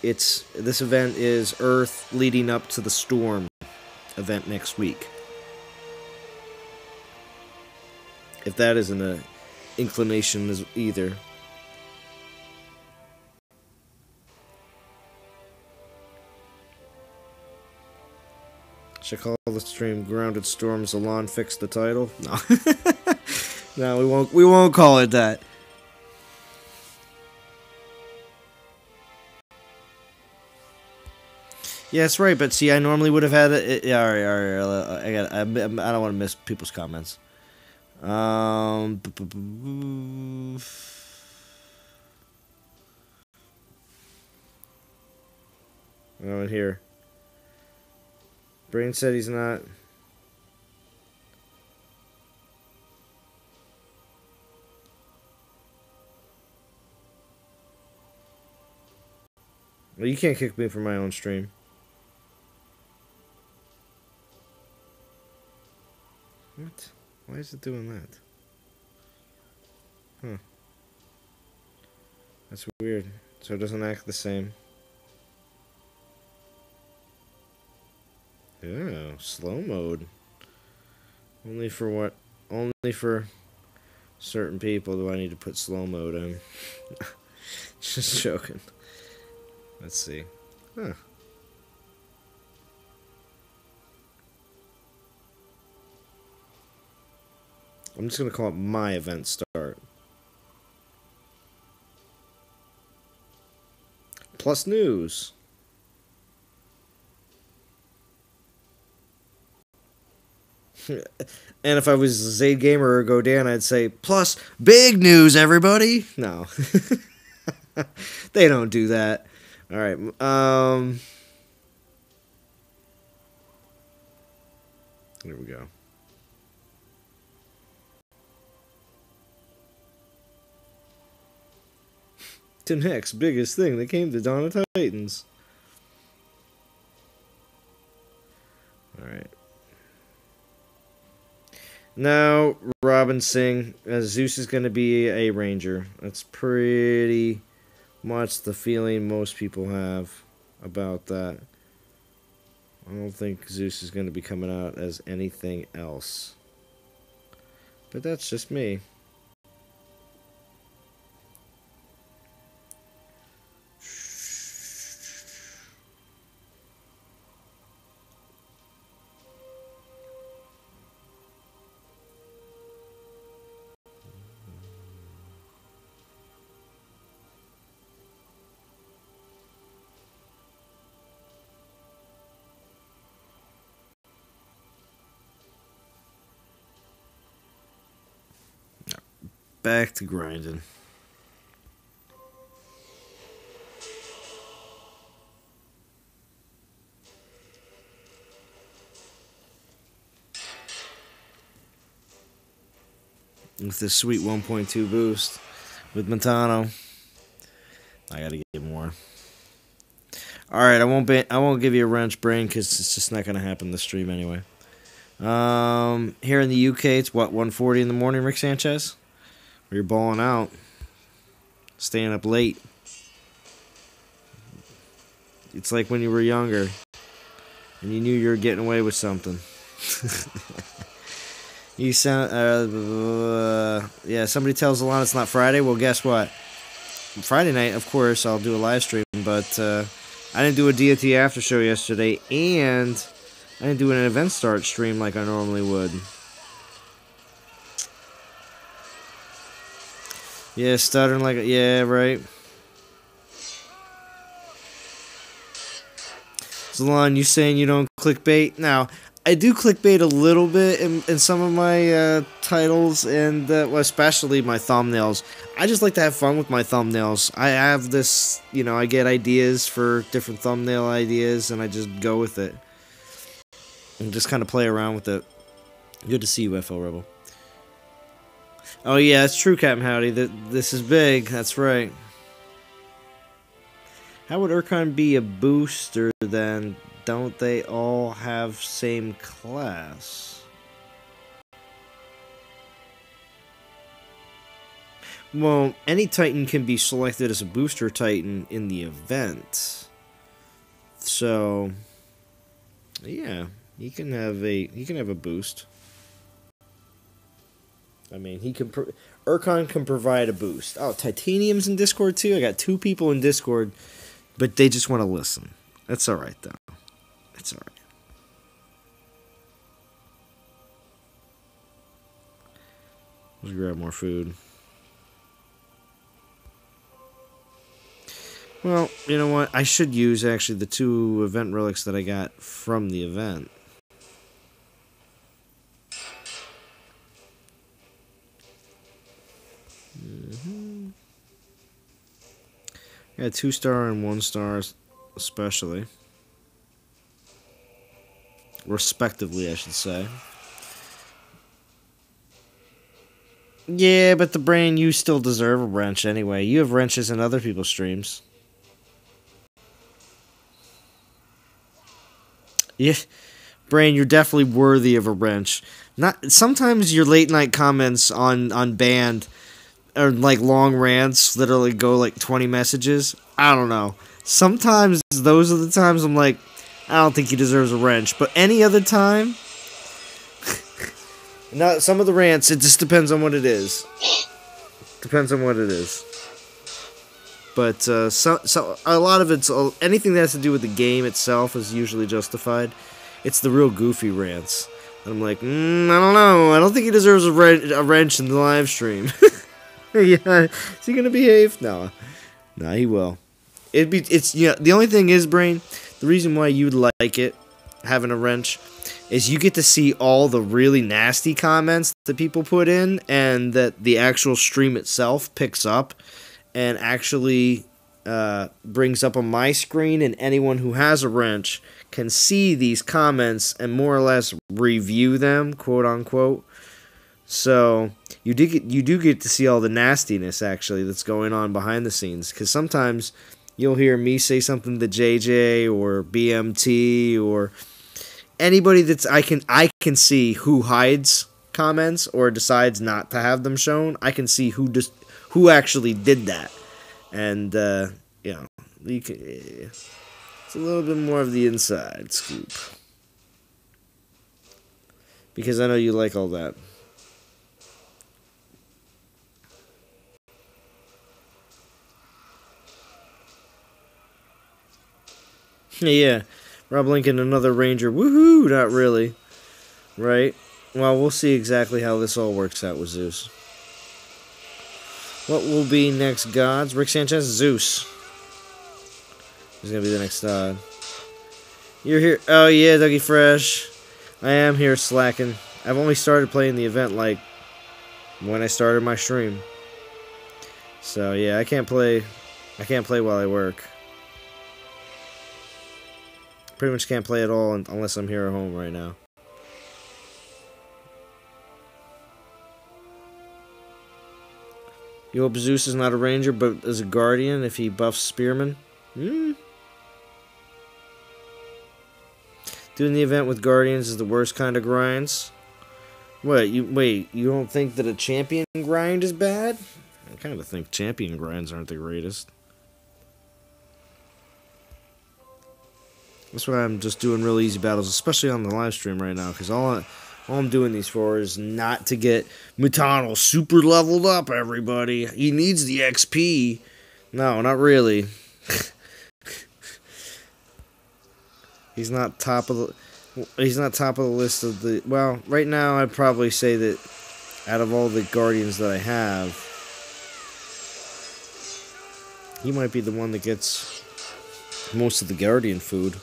This event is Earth leading up to the Storm event next week. If that isn't an inclination either. Should I call the stream Grounded Storms Alon fix the title? No. No, we won't call it that. Yeah, that's right, but see, I normally would have had it. Yeah, all right. I don't want to miss people's comments. Around here. Brain said he's not. Well, you can't kick me from my own stream. What? Why is it doing that? Huh. That's weird. So it doesn't act the same. Oh, slow mode. Only for what? Only for certain people do I need to put slow mode in. Just joking. Let's see. Huh. I'm just going to call it my event start. Plus news. And if I was Zayd Gamer or Godan, I'd say, plus big news, everybody. No. They don't do that. Alright. Here we go. The next biggest thing that came to Dawn of Titans. Alright. Now, Robin Singh, Zeus is going to be a ranger. That's pretty much the feeling most people have about that. I don't think Zeus is going to be coming out as anything else. But that's just me. Back to grinding. With this sweet 1.2 boost with Montano. I gotta get more. Alright, I won't give you a wrench, Brain, because it's just not going to happen this stream anyway. Here in the UK, it's what, 1:40 in the morning, Rick Sanchez? Where you're balling out. Staying up late. It's like when you were younger. And you knew you were getting away with something. You sound, yeah, somebody tells Alana it's not Friday. Well, guess what? Friday night, of course, I'll do a live stream, but I didn't do a DOT after show yesterday, and I didn't do an event start stream like I normally would. Yeah, stuttering like, yeah, right. Zalon, you saying you don't clickbait? Now, I do clickbait a little bit in some of my titles, and well, especially my thumbnails. I just like to have fun with my thumbnails. I have this, you know, I get ideas for different thumbnail ideas, and I just go with it. And just kind of play around with it. Good to see you, FL Rebel. Oh yeah, it's true, Captain Howdy. This is big. That's right. How would Urkon be a booster then? Don't they all have same class? Well, any Titan can be selected as a booster Titan in the event. So, yeah, he can have a boost. I mean, Urkon can provide a boost. Oh, Titanium's in Discord too. I got 2 people in Discord, but they just want to listen. That's all right though. It's all right. Let's grab more food. Well, you know what? I should use actually the 2 event relics that I got from the event. I got 2-star and 1-star, especially. Respectively, I should say. Yeah, but the Brain, you still deserve a wrench anyway. You have wrenches in other people's streams. Yeah, Brain, you're definitely worthy of a wrench. Sometimes your late night comments on Band or like long rants literally go like 20 messages. I don't know. Sometimes those are the times I'm like, I don't think he deserves a wrench. But any other time, not some of the rants, it just depends on what it is. Depends on what it is. But so a lot of it's anything that has to do with the game itself is usually justified. It's the real goofy rants. And I'm like, I don't know. I don't think he deserves a wrench in the live stream. Yeah, is he gonna behave? No, he will. The only thing is, Brain, the reason why you'd like it, having a wrench, is you get to see all the really nasty comments that people put in, and that the actual stream itself picks up, and actually brings up on my screen, and anyone who has a wrench can see these comments and more or less review them, quote unquote. So you do get to see all the nastiness actually that's going on behind the scenes, because sometimes you'll hear me say something to JJ or BMT or anybody that's I can see who hides comments or decides not to have them shown. I can see who actually did that, and you know, it's a little bit more of the inside scoop, because I know you like all that. Yeah, Rob Lincoln, another Ranger. Woohoo! Not really. Right? Well, we'll see exactly how this all works out with Zeus. What will be next, gods? Rick Sanchez? Zeus. He's gonna be the next god. You're here. Oh, yeah, Dougie Fresh. I am here slacking. I've only started playing the event, like, when I started my stream. So, yeah, I can't play while I work. Pretty much can't play at all unless I'm here at home right now. You hope Zeus is not a ranger, but is a guardian if he buffs Spearman? Doing the event with Guardians is the worst kind of grinds. Wait, you don't think that a champion grind is bad? I kind of think champion grinds aren't the greatest. That's why I'm just doing real easy battles, especially on the live stream right now, because all I'm doing these for is not to get Mutano super leveled up, everybody. He needs the XP. No, not really. He's not top of the list of the... Well, right now I'd probably say that out of all the Guardians that I have, he might be the one that gets most of the Guardian food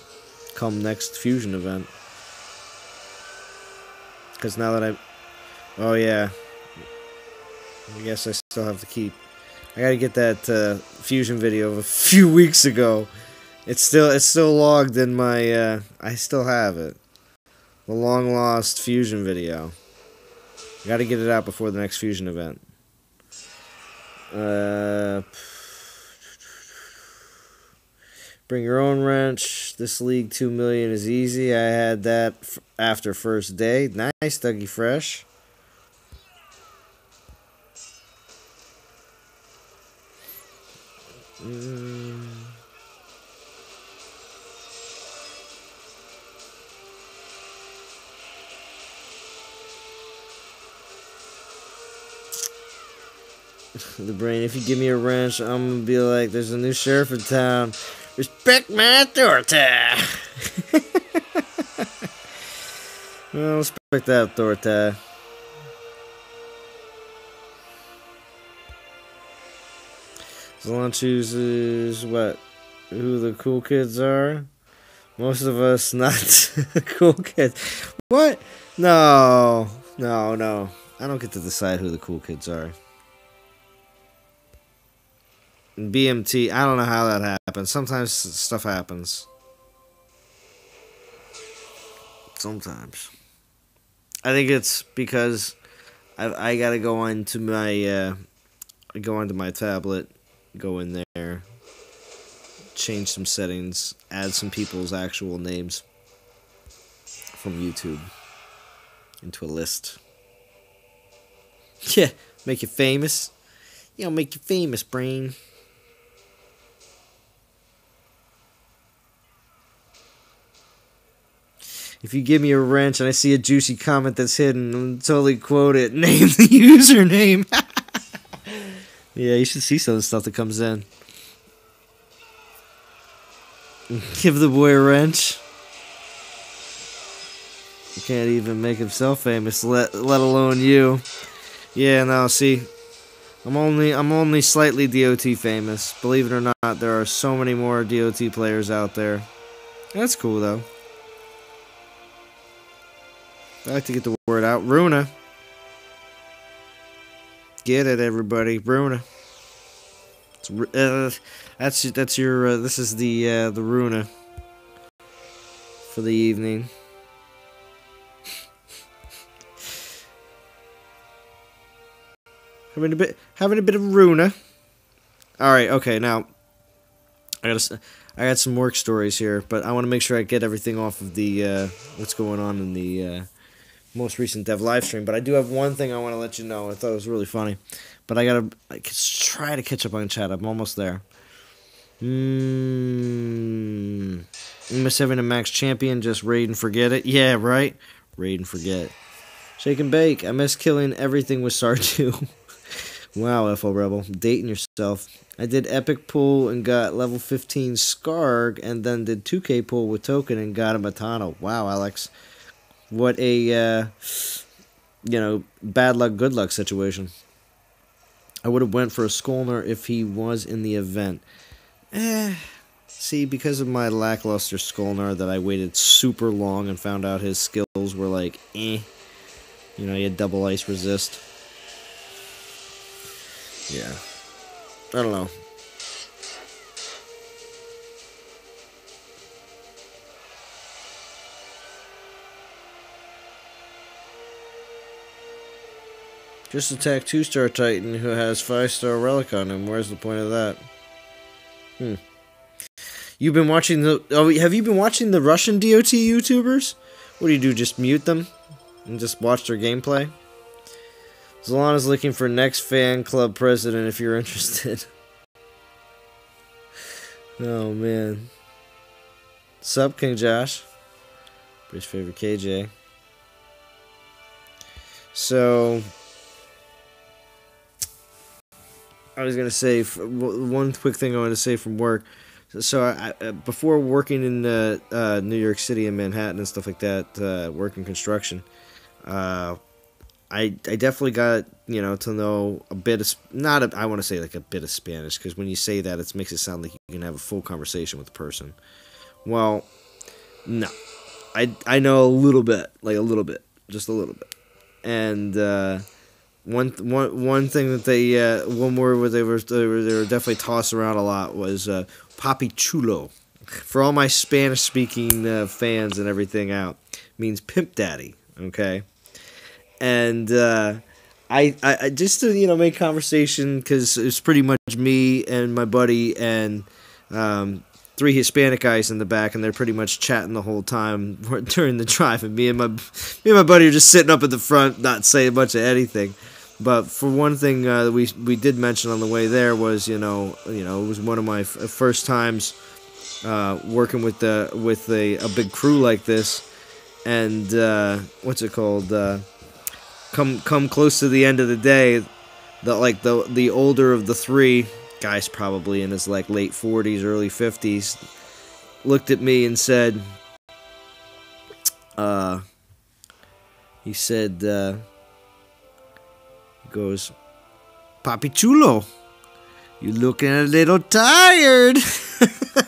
come next fusion event. Because now that oh yeah, I guess I still have to keep... I gotta get that fusion video of a few weeks ago. It's still logged in my... I still have it. The long lost fusion video. I gotta get it out before the next fusion event. Bring your own wrench. This league 2 million is easy. I had that after first day. Nice, Dougie Fresh. The brain, if you give me a wrench, I'm gonna be like, there's a new sheriff in town. Respect my authority. Well, respect that authority. Someone chooses what? Who the cool kids are? Most of us not cool kids. What? No. I don't get to decide who the cool kids are. BMT, I don't know how that happens. Sometimes stuff happens. Sometimes. I think it's because I gotta go into my tablet, go in there, change some settings, add some people's actual names from YouTube into a list. Yeah, make you famous. You know, make you famous, brain. If you give me a wrench and I see a juicy comment that's hidden, I'll totally quote it. Name the username. Yeah, you should see some of the stuff that comes in. Give the boy a wrench. He can't even make himself famous, let alone you. Yeah, no, see, I'm only slightly DOT famous. Believe it or not, there are so many more DOT players out there. That's cool though. I like to get the word out. Runa. Get it, everybody. Runa. That's your. This is the Runa for the evening. Having a bit of Runa. All right. Okay. Now, I got some work stories here, but I want to make sure I get everything off of the what's going on in the most recent dev live stream. But I do have one thing I want to let you know. I thought it was really funny, but I try to catch up on chat. I'm almost there. Miss having a max champion. Just raid and forget it. Yeah, right. Raid and forget. Shake and bake. I miss killing everything with SAR2. Wow, FO Rebel. Dating yourself. I did epic pull and got level 15 Skarg, and then did 2k pull with token and got a Matano. Wow, Alex. What a, bad luck, good luck situation. I would have went for a Skolner if he was in the event. See, because of my lackluster Skolner that I waited super long and found out his skills were like, he had double ice resist. Yeah. I don't know. Just attack 2-star Titan who has 5-star relic on him. Where's the point of that? You've been watching the... Oh, have you been watching the Russian DOT YouTubers? What do? Just mute them? And just watch their gameplay? Zalana's looking for next fan club president if you're interested. Oh, man. Sup, King Josh? British favorite KJ. So... I was going to say... One quick thing I wanted to say from work... So, before working in New York City and Manhattan and stuff like that, working construction, I definitely got, to know a bit of, I want to say like a bit of Spanish, because when you say that, it makes it sound like you can have a full conversation with the person. Well, no. I know a little bit, just a little bit. And, one thing that one word where they were definitely tossed around a lot was papi chulo. For all my Spanish speaking fans and everything out, means pimp daddy. Okay, and I just to make conversation, because it's pretty much me and my buddy and 3 Hispanic guys in the back, and they're pretty much chatting the whole time during the drive, and me and my buddy are just sitting up at the front, not saying much of anything. But for one thing, we did mention on the way there was it was one of my first times working with a big crew like this, and what's it called? Come close to the end of the day, the older of the 3 guys, probably in his like late 40s, early 50s, looked at me and said, he said. Goes, Papi Chulo, you looking a little tired.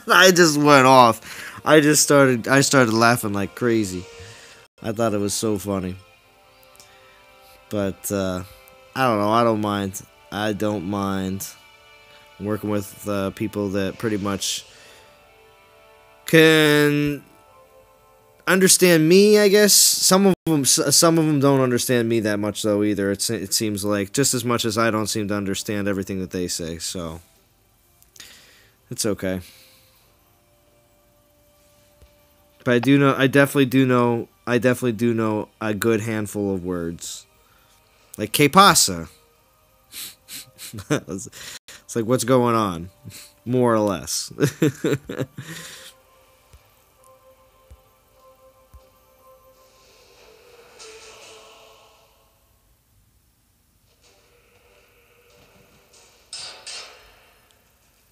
I just went off. I started laughing like crazy. I thought it was so funny. But I don't know. I don't mind working with people that pretty much can understand me, I guess. Some of them don't understand me that much though either. It seems like, just as much as I don't seem to understand everything that they say, so it's okay. But I definitely do know a good handful of words. Like que pasa? It's like, what's going on? More or less.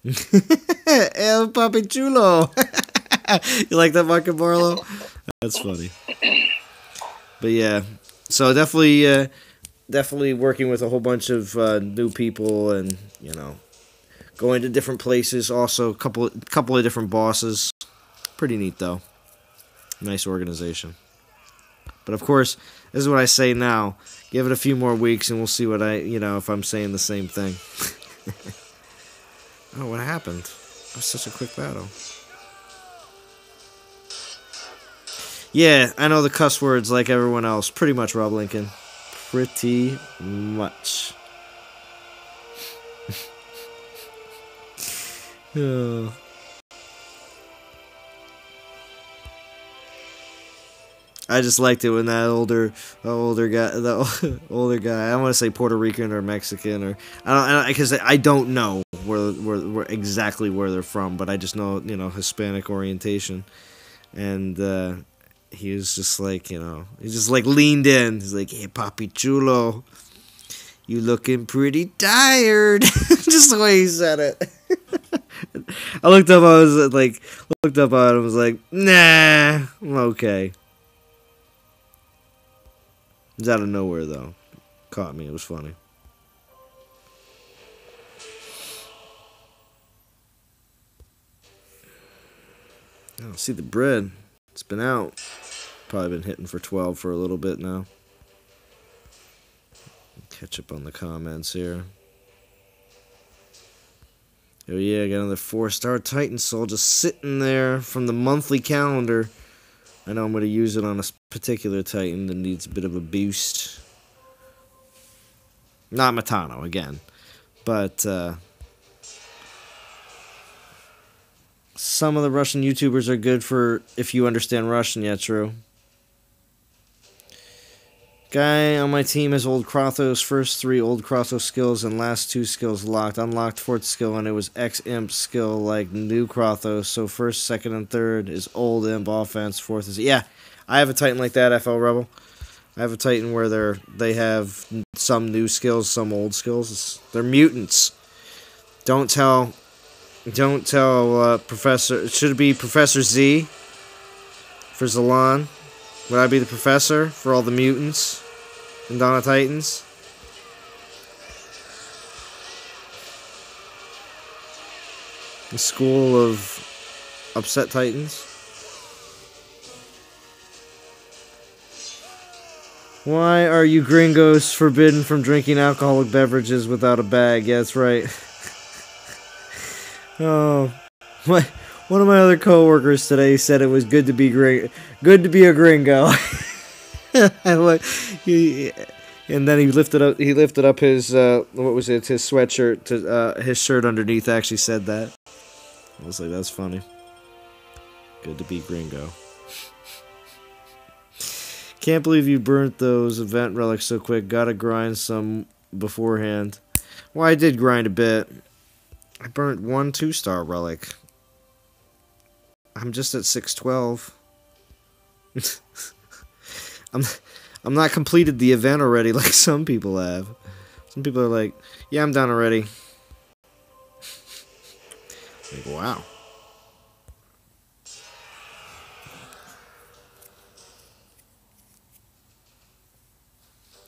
El Papi Chulo. You like that, Marco Barlow? That's funny. But yeah, so definitely working with a whole bunch of new people, and going to different places. Also, a couple of different bosses. Pretty neat though. Nice organization. But of course, this is what I say now. Give it a few more weeks, and we'll see what if I'm saying the same thing. Oh, what happened? That was such a quick battle. Yeah, I know the cuss words like everyone else. Pretty much, Rob Lincoln. Pretty much. Oh. I just liked it when that older guy, I don't want to say Puerto Rican or Mexican, or because I don't know where exactly where they're from, but I just know Hispanic orientation, and he was just like he just like leaned in. He's like, "Hey, Papi Chulo, you looking pretty tired," just the way he said it. I looked up. I was like, looked up at him. I was like, "Nah, I'm okay." It was out of nowhere, though. Caught me. It was funny. I don't see the bread. It's been out. Probably been hitting for 12 for a little bit now. Catch up on the comments here. Oh yeah, got another 4-star Titan Soul just sitting there from the monthly calendar. I know I'm going to use it on a particular Titan that needs a bit of a boost. Not Matano, again. But, Some of the Russian YouTubers are good for if you understand Russian. Yeah, true. Guy on my team has old Kratos, first 3 old Kratos skills and last 2 skills locked. Unlocked 4th skill and it was X-Imp skill like new Kratos. So first, second, and third is old Imp offense. 4th is... Yeah, I have a Titan like that, FL Rebel. I have a Titan where they have some new skills, some old skills. They're mutants. Don't tell Professor... Should it be Professor Z for Zalon? Would I be the professor for all the mutants in Dawn of Titans? The school of upset Titans? Why are you gringos forbidden from drinking alcoholic beverages without a bag? Yeah, that's right. Oh, one of my other coworkers today said it was good to be a gringo. And then he lifted up his his sweatshirt to his shirt underneath actually said that. I was like, that's funny. Good to be gringo. Can't believe you burnt those event relics so quick. Gotta grind some beforehand. Well, I did grind a bit. I burnt 1 2-star relic. I'm just at 612. I'm not completed the event already like some people have. Some people are like, yeah, I'm done already. Like, wow.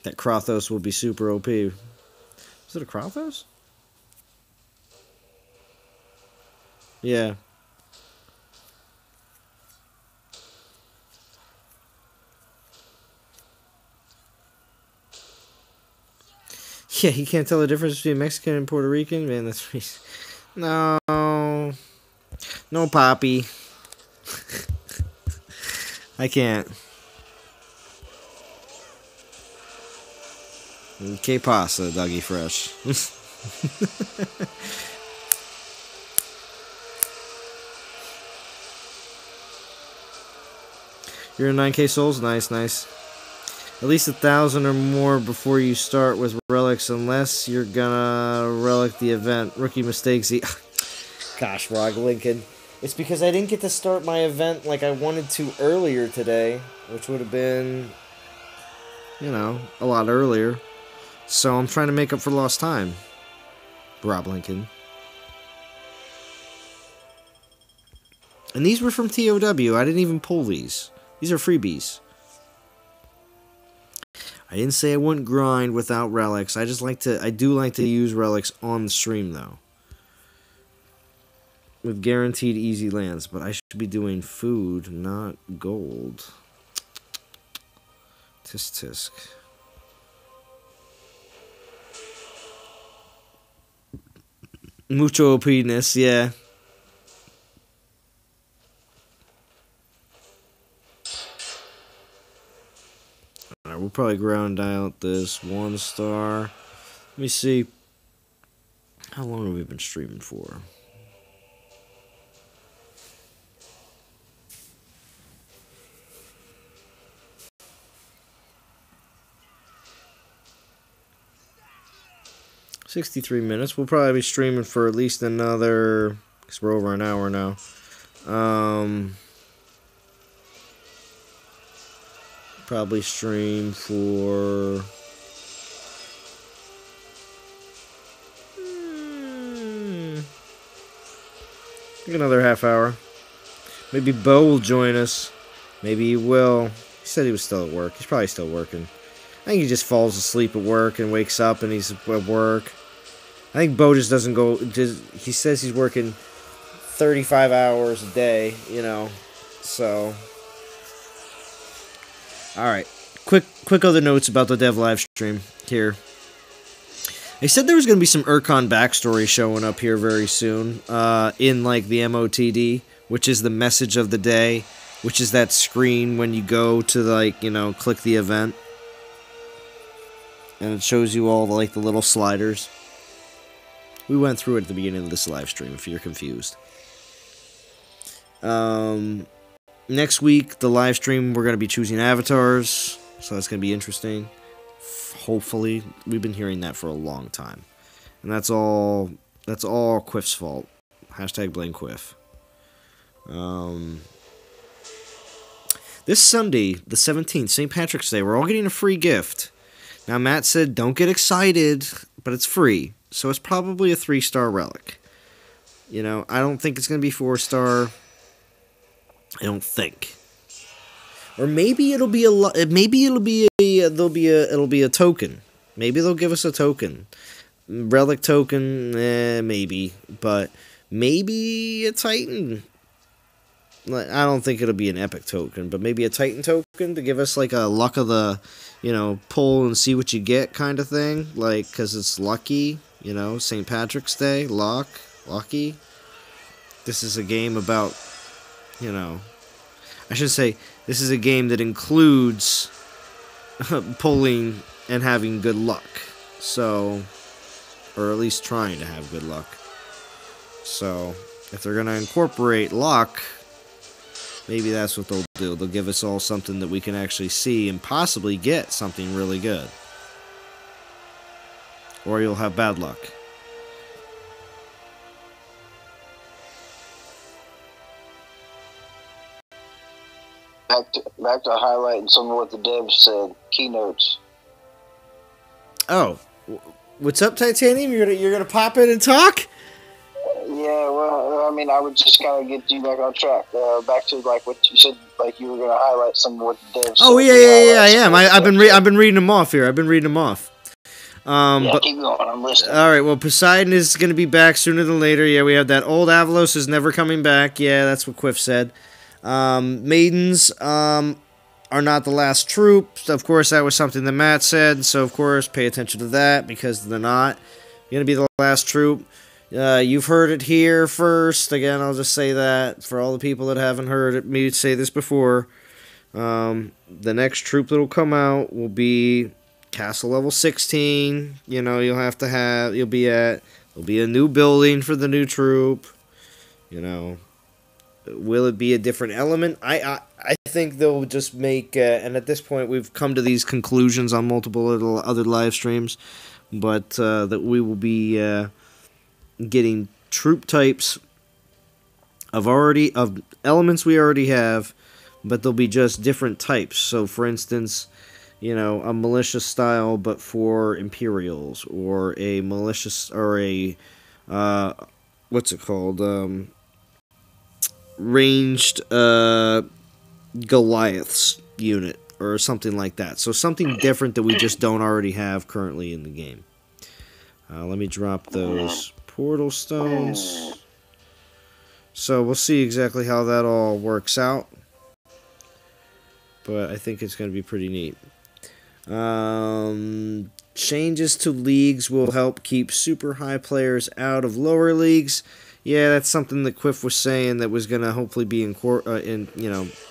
That Kratos will be super OP. Was it a Kratos? Yeah. Yeah, you can't tell the difference between Mexican and Puerto Rican? Man, that's... No. No, Poppy. I can't. Que pasa, Dougie Fresh? You're in 9K souls? Nice, nice. At least 1,000 or more before you start with relics, unless you're gonna relic the event. Rookie mistakes. Gosh, Rog Lincoln. It's because I didn't get to start my event like I wanted to earlier today, which would have been, you know, a lot earlier. So I'm trying to make up for lost time. Rob Lincoln. And these were from TOW. I didn't even pull these. These are freebies. I didn't say I wouldn't grind without relics. I do like to use relics on the stream though. With guaranteed easy lands, but I should be doing food, not gold. Tisk tisk. Mucho OP-ness, yeah. Alright, we'll probably ground out this 1-star. Let me see. How long have we been streaming for? $63. We'll probably be streaming for at least another, because we're over an hour now. Probably stream for another half hour. Maybe Bo will join us. Maybe he will. He said he was still at work. He's probably still working. I think he just falls asleep at work and wakes up and he's at work. I think Bo just doesn't go. He says he's working 35 hours a day, you know. So, all right. Quick other notes about the dev live stream here. They said there was going to be some Urkon backstory showing up here very soon, in like the MOTD, which is the message of the day, which is that screen when you go to like, you know, click the event. And it shows you all like the little sliders. We went through it at the beginning of this live stream if you're confused. Next week, the live stream, we're going to be choosing avatars, so that's going to be interesting. Hopefully, we've been hearing that for a long time. And that's all Quiff's fault. Hashtag blame Quiff. This Sunday, the 17th, St. Patrick's Day, we're all getting a free gift. Now, Matt said, don't get excited, but it's free. So it's probably a 3-star relic. You know, I don't think it's going to be 4-star. I don't think. Or maybe it'll be a token. Maybe they'll give us a token. Relic token, maybe. But maybe a Titan. I don't think it'll be an epic token, but maybe a Titan token to give us like a luck of the, pull and see what you get kind of thing. Like, because it's lucky, St. Patrick's Day, lucky. This is a game about, I should say, this is a game that includes pulling and having good luck. So, or at least trying to have good luck. So, if they're going to incorporate luck, maybe that's what they'll do. They'll give us all something that we can actually see and possibly get something really good. Or you'll have bad luck. Back to highlighting some of what the devs said. Keynotes. Oh, what's up, Titanium? You're gonna pop in and talk? Yeah, well, I mean, I would just kind of get you back on track. Back to like what you said, like you were gonna highlight some of what the devs. Oh yeah, I am. I've been reading them off here. Yeah, keep going. I'm listening. All right. Well, Poseidon is going to be back sooner than later. Yeah, we have that. Old Avalos is never coming back. Yeah, that's what Quiff said. Maidens are not the last troop. Of course, that was something that Matt said. So, of course, pay attention to that because they're not going to be the last troop. You've heard it here first. Again, I'll just say that for all the people that haven't heard me say this before. The next troop that will come out will be Castle level 16. There'll be a new building for the new troop. Will it be a different element? I think they'll just make, and at this point we've come to these conclusions on multiple other live streams, but that we will be getting troop types of elements we already have, but they'll be just different types. So, for instance, a militia style, but for Imperials, or a malicious, or a what's it called? Ranged Goliaths unit, or something like that. So something different that we just don't already have currently in the game. Let me drop those portal stones. So we'll see exactly how that all works out. But I think it's going to be pretty neat. Changes to leagues will help keep super high players out of lower leagues. Yeah, that's something that Quiff was saying that was going to hopefully be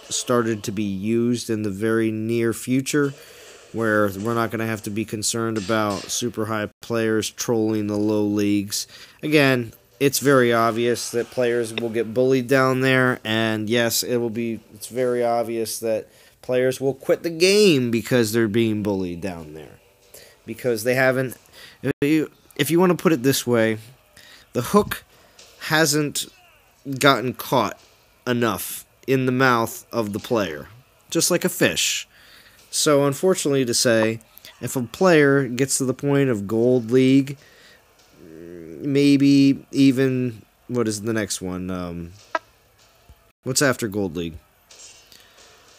started to be used in the very near future, where we're not going to have to be concerned about super high players trolling the low leagues. Again, it's very obvious that players will get bullied down there, and yes, it's very obvious that players will quit the game because they're being bullied down there. Because they haven't... If you want to put it this way, the hook hasn't gotten caught enough in the mouth of the player. Just like a fish. So, unfortunately to say, if a player gets to the point of Gold League, maybe even... What is the next one? What's after Gold League?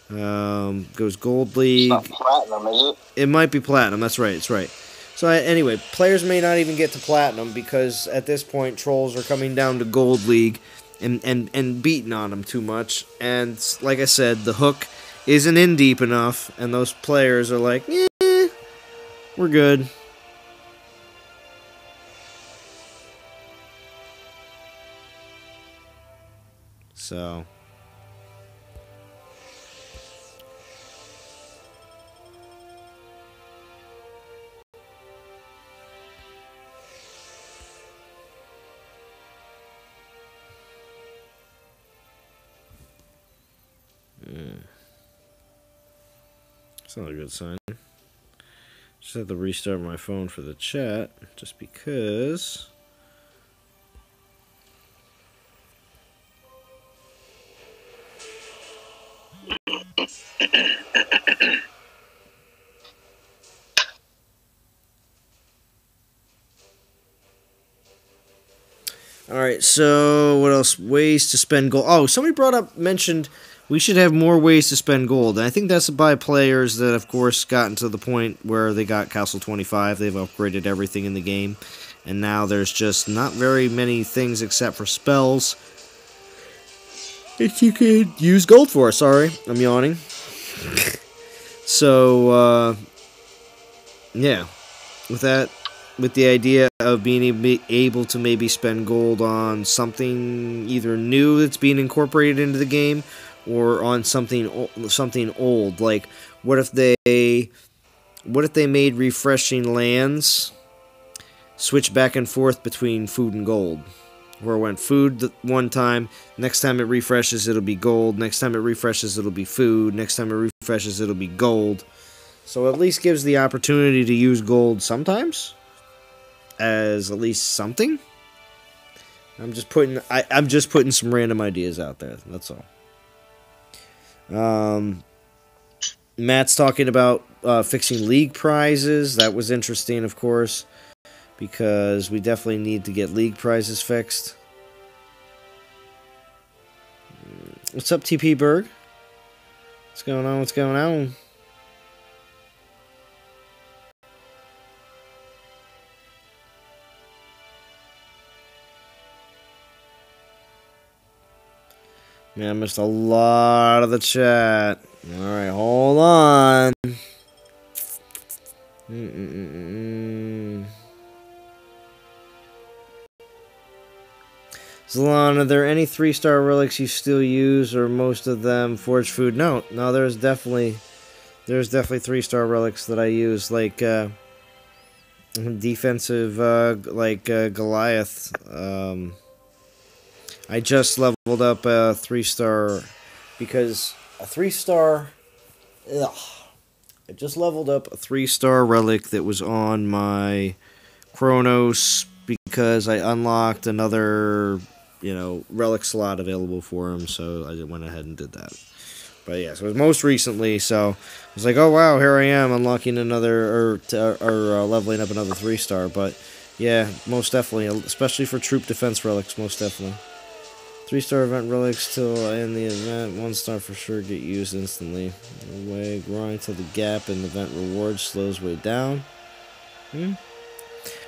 Goes Gold League. It's not Platinum, is it? It might be Platinum, that's right, it's right. So anyway, players may not even get to Platinum because at this point trolls are coming down to Gold League and beating on them too much. And like I said, the hook isn't in deep enough, and those players are like, we're good. So... It's not a good sign. Just have to restart my phone for the chat, just because. Alright, so what else? Ways to spend gold. Oh, somebody mentioned we should have more ways to spend gold. And I think that's by players that, of course, gotten to the point where they got Castle 25. They've upgraded everything in the game. And now there's just not very many things except for spells that you could use gold for. Sorry, I'm yawning. So, yeah. With the idea of being able to maybe spend gold on something either new that's being incorporated into the game, or on something old. Like, what if they made refreshing lands switch back and forth between food and gold? Where it went food one time, next time it refreshes it'll be gold, next time it refreshes it'll be food, next time it refreshes it'll be gold. So at least gives the opportunity to use gold sometimes as at least something. I'm just putting some random ideas out there. That's all. Matt's talking about fixing league prizes. That was interesting, of course, because we definitely need to get league prizes fixed. What's up, TP Berg? What's going on? What's going on? Man, I missed a lot of the chat. Alright, hold on. Zalon, are there any 3-star relics you still use, or most of them forged food? No, there's definitely 3-star relics that I use, like defensive, Goliath. I just leveled up a 3-star because a 3-star. I just leveled up a 3-star relic that was on my Chronos because I unlocked another, relic slot available for him, so I went ahead and did that. But yeah, so it was most recently, so I was like, oh wow, here I am unlocking another, or leveling up another 3-star. But yeah, most definitely, especially for troop defense relics, most definitely. 3-star event relics till in the event. 1-star for sure get used instantly. Way grind till the gap in the event reward slows way down. I'm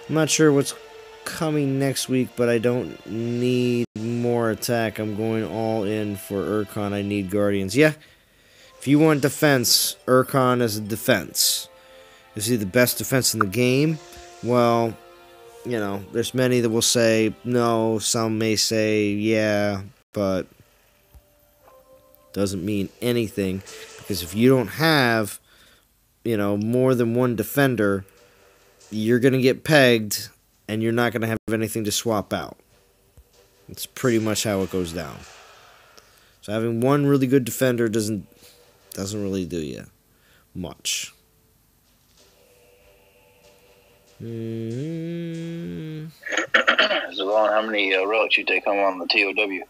not sure what's coming next week, but I don't need more attack. I'm going all in for Urkon. I need Guardians. Yeah, if you want defense, Urkon is a defense. Is he the best defense in the game? Well, there's many that will say no, some may say yeah, but doesn't mean anything, because if you don't have, more than one defender, you're going to get pegged, and you're not going to have anything to swap out. It's pretty much how it goes down. So having one really good defender doesn't really do you much. Zalon, how many relics you take home on the TOW?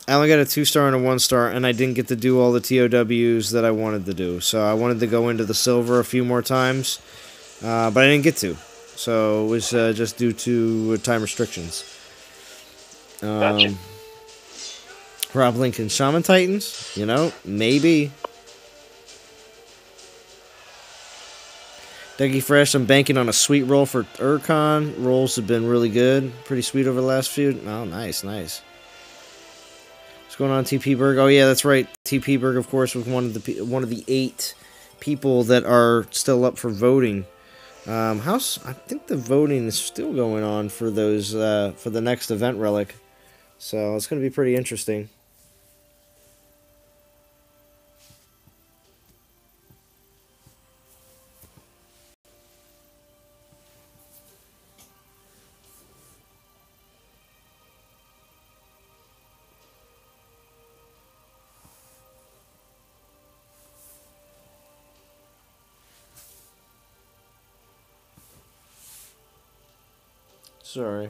I only got a 2-star and a 1-star, and I didn't get to do all the TOWs that I wanted to do. So I wanted to go into the silver a few more times, but I didn't get to. So it was just due to time restrictions. Gotcha. Rob Lincoln, Shaman Titans? Maybe. Dougie Fresh, I'm banking on a sweet roll for Urkon. Rolls have been really good. Pretty sweet over the last few. Oh, nice. What's going on, TP Berg? Oh, yeah, that's right. TP Berg, of course, was one of the 8 people that are still up for voting. I think the voting is still going on for those for the next event relic. So it's going to be pretty interesting. Sorry.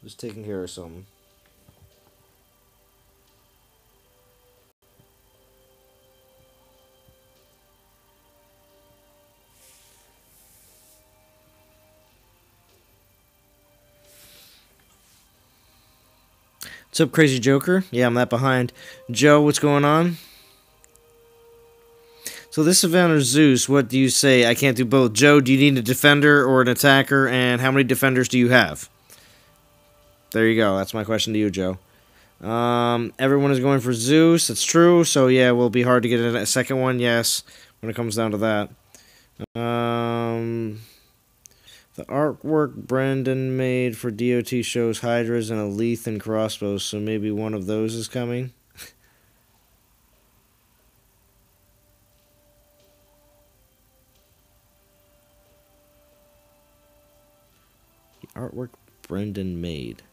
Just taking care of something. What's up, Crazy Joker? Yeah, I'm that behind. Joe, what's going on? So this event or Zeus, what do you say? I can't do both. Joe, do you need a defender or an attacker? And how many defenders do you have? There you go. That's my question to you, Joe. Everyone is going for Zeus. That's true. So yeah, it will be hard to get a second one. Yes, when it comes down to that. The artwork Brendan made for DOT shows Hydras and a Leith and crossbows, so maybe one of those is coming. The artwork Brendan made.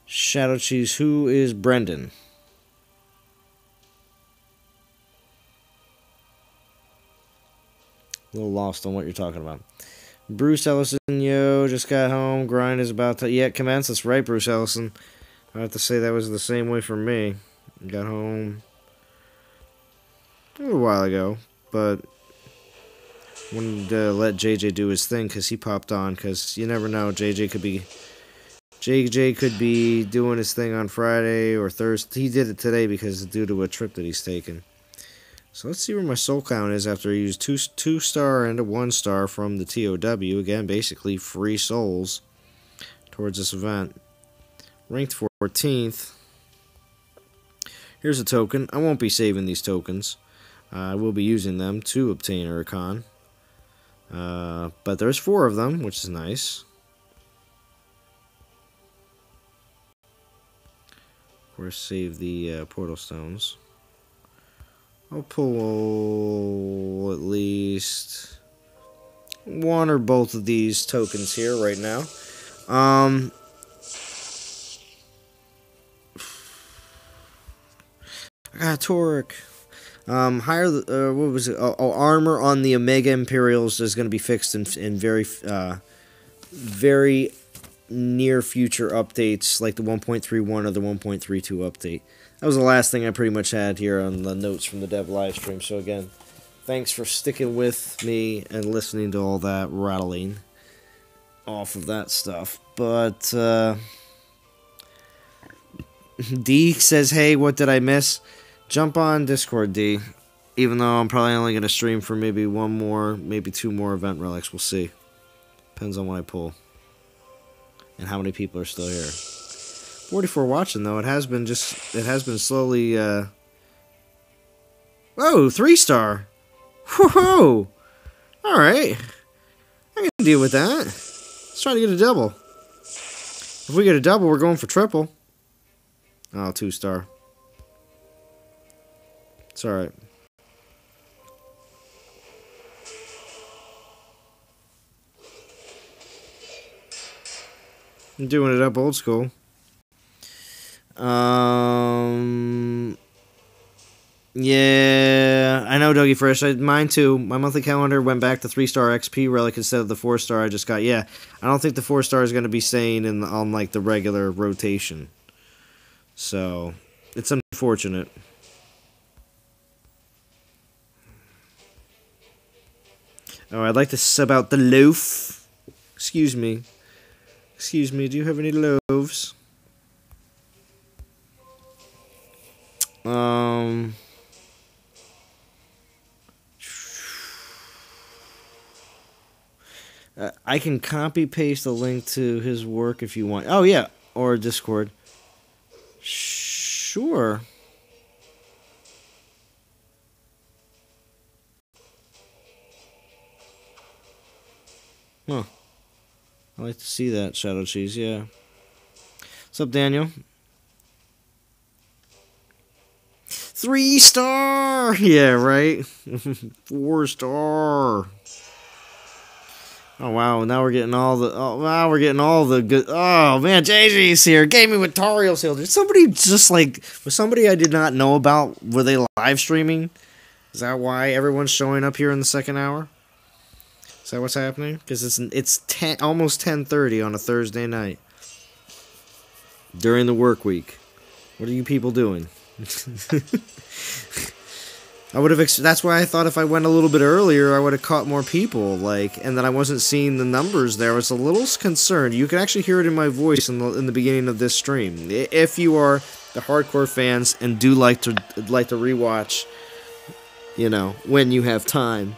Shadow Cheese, who is Brendan? A little lost on what you're talking about. Bruce Ellison, yo, just got home. Grind is about to commence. That's right, Bruce Ellison. I have to say that was the same way for me. Got home a little while ago, but wanted to let JJ do his thing because he popped on. Because you never know, JJ could be doing his thing on Friday or Thursday. He did it today because due to a trip that he's taken. So let's see where my soul count is after I use two star and a 1 star from the TOW. Again, basically free souls towards this event. Ranked 14th. Here's a token. I won't be saving these tokens. I will be using them to obtain Urcon. But there's 4 of them, which is nice. Of course, save the portal stones. I'll pull at least 1 or both of these tokens here right now. I got Torque. Higher. What was it? Armor on the Omega Imperials is going to be fixed in very near future updates, like the 1.31 or the 1.32 update. That was the last thing I pretty much had here on the notes from the dev live stream. So again, thanks for sticking with me and listening to all that rattling off of that stuff. But D says, hey, what did I miss? Jump on Discord, D. Even though I'm probably only going to stream for maybe 1 more, maybe 2 more event relics. We'll see. Depends on what I pull. And how many people are still here. 44 watching, though. It has been slowly, Whoa, 3 star. Whoa. Alright. I can deal with that. Let's try to get a double. If we get a double, we're going for triple. Oh, 2 star. It's alright. I'm doing it up old school. Yeah, I know, Dougie Fresh. Mine too. My monthly calendar went back to 3-star XP relic instead of the 4-star I just got. Yeah, I don't think the 4-star is going to be staying on like the regular rotation. So, it's unfortunate. Oh, I'd like to sub out the loaf. Excuse me. Excuse me, do you have any loaves? I can copy paste the link to his work if you want. Oh yeah, or Discord. Sure. Huh. I like to see that, Shadow Cheese, yeah. What's up, Daniel? 3-star! Yeah, right? 4-star. Oh, wow, now we're getting all the... Oh, wow, we're getting all the good... Oh, man, JJ's here. Gaming with Tariel's here. Did somebody just, like... Was somebody I did not know about... Were they live streaming? Is that why everyone's showing up here in the second hour? Is that what's happening? Because it's almost 10:30 on a Thursday night during the work week. What are you people doing? I would have. That's why I thought if I went a little bit earlier, I would have caught more people. And then I wasn't seeing the numbers there. I was a little concerned. You can actually hear it in my voice in the beginning of this stream. If you are the hardcore fans and do like to rewatch, when you have time,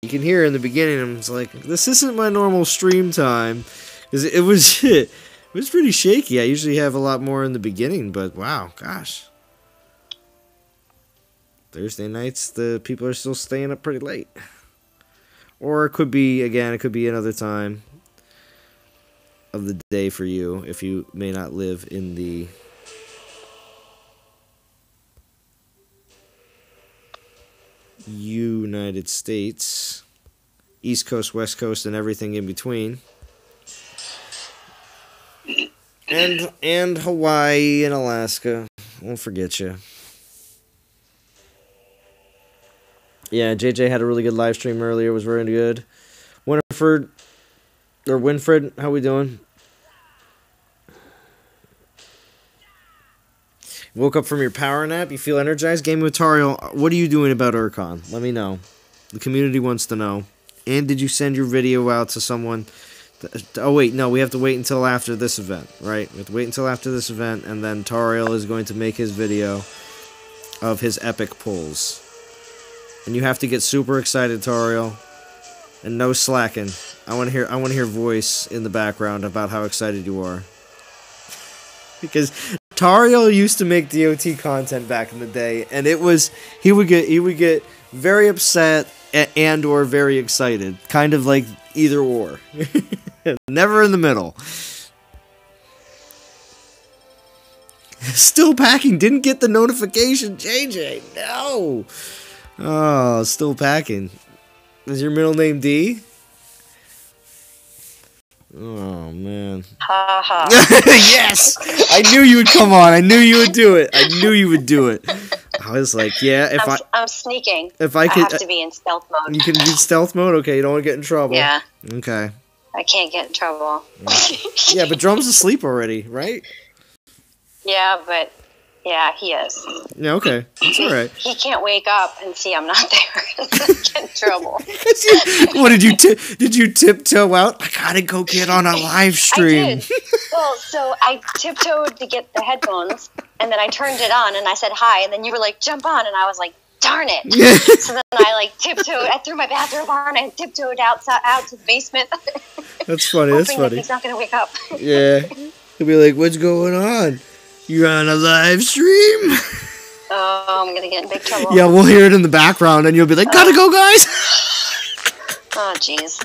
you can hear in the beginning. And it's like, this isn't my normal stream time, because it was it was pretty shaky. I usually have a lot more in the beginning, but wow, gosh. Thursday nights, the people are still staying up pretty late. Or it could be another time of the day for you, if you may not live in the United States. East Coast, West Coast, and everything in between. And Hawaii and Alaska. Won't forget you. Yeah, JJ had a really good live stream earlier. It was very good. Winfred, how we doing? Woke up from your power nap? You feel energized? Gaming with Tariel, what are you doing about Urcon? Let me know. The community wants to know. And did you send your video out to someone? Oh, wait, no, we have to wait until after this event, right? We have to wait until after this event, and then Tariel is going to make his video of his epic pulls. And you have to get super excited, Tariel, and no slacking. I want to hear voice in the background about how excited you are. Because Tariel used to make DOT content back in the day, and he would get very upset and or very excited, kind of like either or, never in the middle. Still packing, didn't get the notification, JJ. No. Oh, still packing. Is your middle name D? Oh, man. Ha ha. Yes! I knew you would come on. I knew you would do it. I knew you would do it. I was like, yeah, I'm sneaking. If I could, have to be in stealth mode. You can do stealth mode? Okay, you don't want to get in trouble. Yeah. Okay. I can't get in trouble. Yeah, but Drum's asleep already, right? Yeah, but... Yeah, he is. Yeah, okay. That's alright. He can't wake up and see I'm not there and get in trouble. What, did you tiptoe out? I gotta go get on a live stream. I did. Well, so I tiptoed to get the headphones, and then I turned it on, and I said hi, and then you were like, jump on, and I was like, darn it. Yeah. So then I tiptoed, I threw my bathrobe on, and tiptoed out to the basement. That's funny, that's funny. That he's not going to wake up. Yeah. He'll be like, what's going on? You're on a live stream? Oh, I'm going to get in big trouble. Yeah, we'll hear it in the background, and you'll be like, gotta go, guys! Oh, jeez.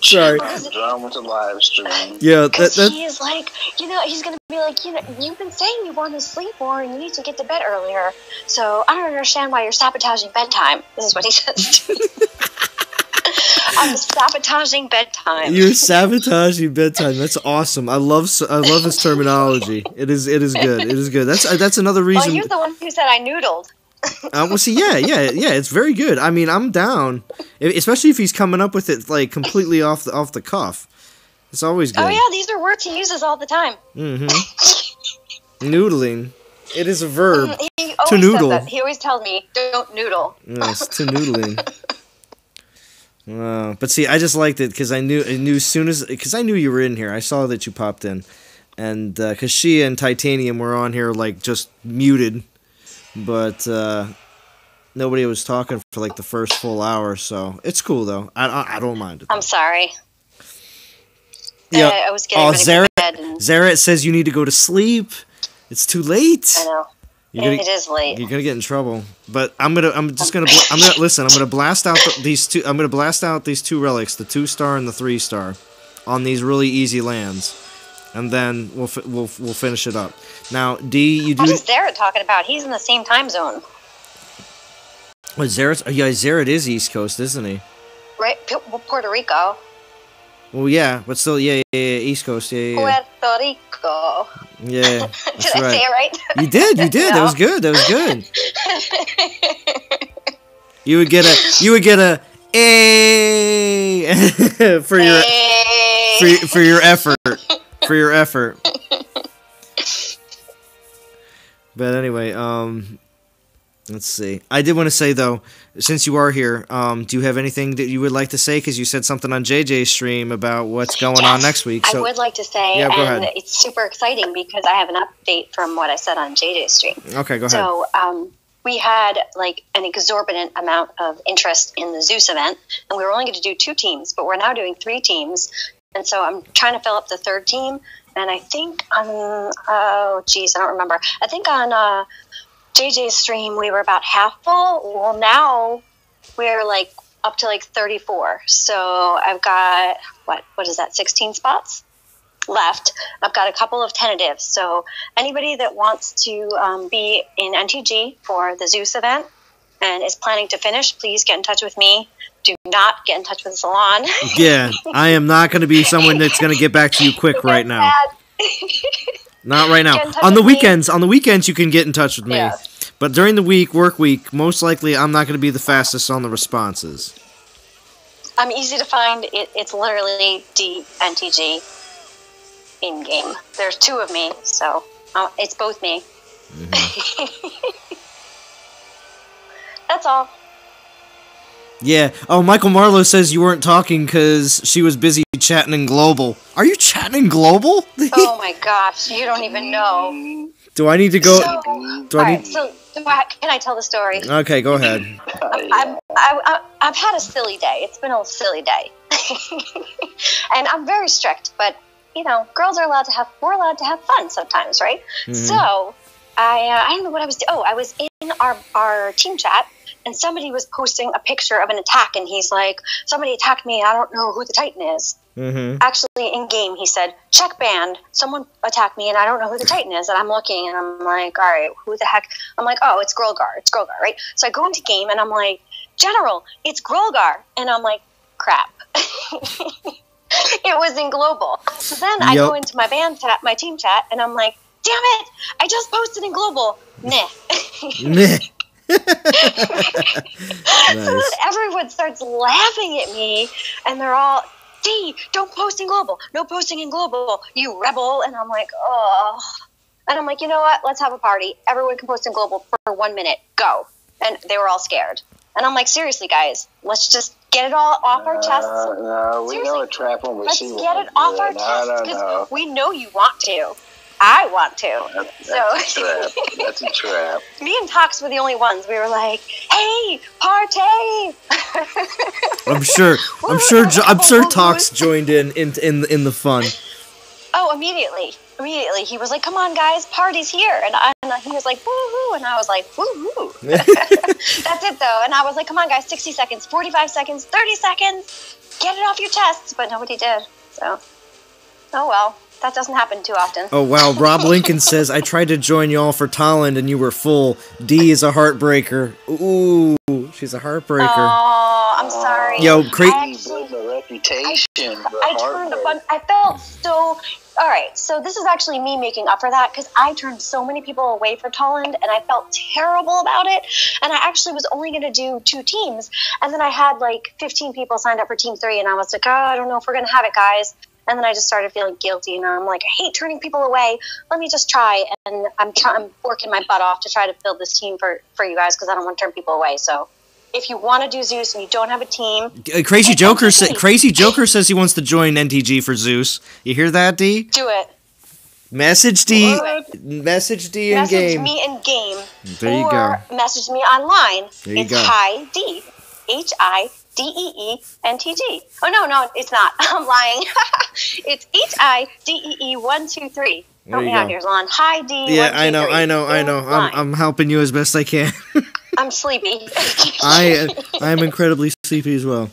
Sorry. Drum with a live stream. Yeah, he is like, he's going to be like, you've been saying you want to sleep more and you need to get to bed earlier. So I don't understand why you're sabotaging bedtime. This is what he says to me. I'm sabotaging bedtime. You're sabotaging bedtime. That's awesome. I love his terminology. It is good. It is good. That's another reason. Well, you're the one who said I noodled. Well, see, yeah. It's very good. I mean, I'm down, especially if he's coming up with it like completely off the cuff. It's always good. Oh yeah, these are words he uses all the time. Mm-hmm. Noodling. It is a verb. He to always noodle. says that. He always tells me, "Don't noodle." Yes, to noodling. But see, I just liked it because I knew because I knew you were in here. I saw that you popped in, and because she and Titanium were on here like just muted, but nobody was talking for like the first full hour. So it's cool though. I don't mind it. I'm sorry. Yeah. I was getting ready for bed. And... Zaret says you need to go to sleep. It's too late. I know. It is late. You're gonna get in trouble. But I'm gonna blast out these two. I'm gonna blast out these two relics, the 2-star and the 3-star, on these really easy lands, and then we'll finish it up. Now, D, you do. What is Zaret talking about? He's in the same time zone. What, Zaret? Yeah, Zaret is East Coast, isn't he? Right, Puerto Rico. Well, yeah, but still, yeah, East Coast, yeah. Puerto Rico. Yeah, that's Did I say it right? You did. No. That was good. You would get a Hey! for your effort. For your effort. But anyway, let's see. I did want to say, though, since you are here, do you have anything that you would like to say? Because you said something on JJ's stream about what's going on next week. So, I would like to say, yeah, go and ahead. It's super exciting because I have an update from what I said on JJ's stream. Okay, go ahead. So, we had like an exorbitant amount of interest in the Zeus event, and we were only going to do 2 teams, but we're now doing 3 teams. And so I'm trying to fill up the 3rd team, and I think on, I don't remember. I think on JJ's stream we were about half full. Well, now we're like up to like 34. So I've got, what is that, 16 spots left. I've got a couple of tentatives. So anybody that wants to be in NTG for the Zeus event and is planning to finish, please get in touch with me. Do not get in touch with Salon. Yeah, I am not going to be someone that's going to get back to you quick right now. Not right now. On the weekends you can get in touch with me. Yeah. But during the week, work week, most likely I'm not going to be the fastest on the responses. I'm easy to find. It's literally DNTG in-game. There's 2 of me, so it's both me. Mm-hmm. That's all. Yeah. Oh, Michael Marlowe says you weren't talking because she was busy chatting in Global. Are you chatting in Global? Oh my gosh, you don't even know. Do I need to go? Can I tell the story? Okay, go ahead. I've had a silly day. It's been a silly day. And I'm very strict, but, you know, we're allowed to have fun sometimes, right? Mm-hmm. So, I don't know what I was doing. Oh, I was in our team chat, and somebody was posting a picture of an attack, and he's like, somebody attacked me, and I don't know who the Titan is. Mm-hmm. Actually, in-game, he said, check banned, someone attacked me, and I don't know who the Titan is, and I'm looking, and I'm like, all right, who the heck? I'm like, oh, it's Grolgar, right? So I go into game, and I'm like, General, it's Grolgar, and I'm like, crap. It was in Global. So then I go into my band chat, my team chat, and I'm like, damn it, I just posted in Global. Meh. Meh. Nice. So then everyone starts laughing at me, and they're all, D, don't post in Global. No posting in Global, you rebel. And I'm like, oh. And I'm like, you know what? Let's have a party. Everyone can post in Global for 1 minute. Go. And they were all scared. And I'm like, seriously, guys, let's just get it all off our chests. No, we know a trap when we see one. Let's get it off our chests because we know you want to. I want to. That's a trap. That's a trap. Me and Tox were the only ones. We were like, "Hey, partay!" I'm sure Tox joined in the fun. Oh, immediately. He was like, "Come on, guys, party's here!" And he was like, "Woo-hoo!" And I was like, "Woo-hoo!" That's it, though. And I was like, "Come on, guys, 60 seconds, 45 seconds, 30 seconds, get it off your chests." But nobody did. So, oh well. That doesn't happen too often. Oh, wow. Rob Lincoln says, I tried to join y'all for Tolland and you were full. D is a heartbreaker. Ooh, she's a heartbreaker. Oh, I'm sorry. Yo, the reputation. I felt so... Alright, so this is actually me making up for that because I turned so many people away for Tolland and I felt terrible about it. And I actually was only going to do 2 teams. And then I had like 15 people signed up for Team 3 and I was like, oh, I don't know if we're going to have it, guys. And then I just started feeling guilty, and I'm like, I hate turning people away. Let me just try, and I'm working my butt off to try to build this team for you guys because I don't want to turn people away. So, if you want to do Zeus and you don't have a team, Crazy Joker says he wants to join NTG for Zeus. You hear that, D? Do it. Message D. Message D in game. Message me in game. There you go. Message me online. There you go. Hi D. HIDEENTG. Oh, no, it's not. I'm lying. It's HIDEE123. Help me out here, Lon. Hi, D. Yeah, I know. I'm helping you as best I can. I'm sleepy. I'm incredibly sleepy as well.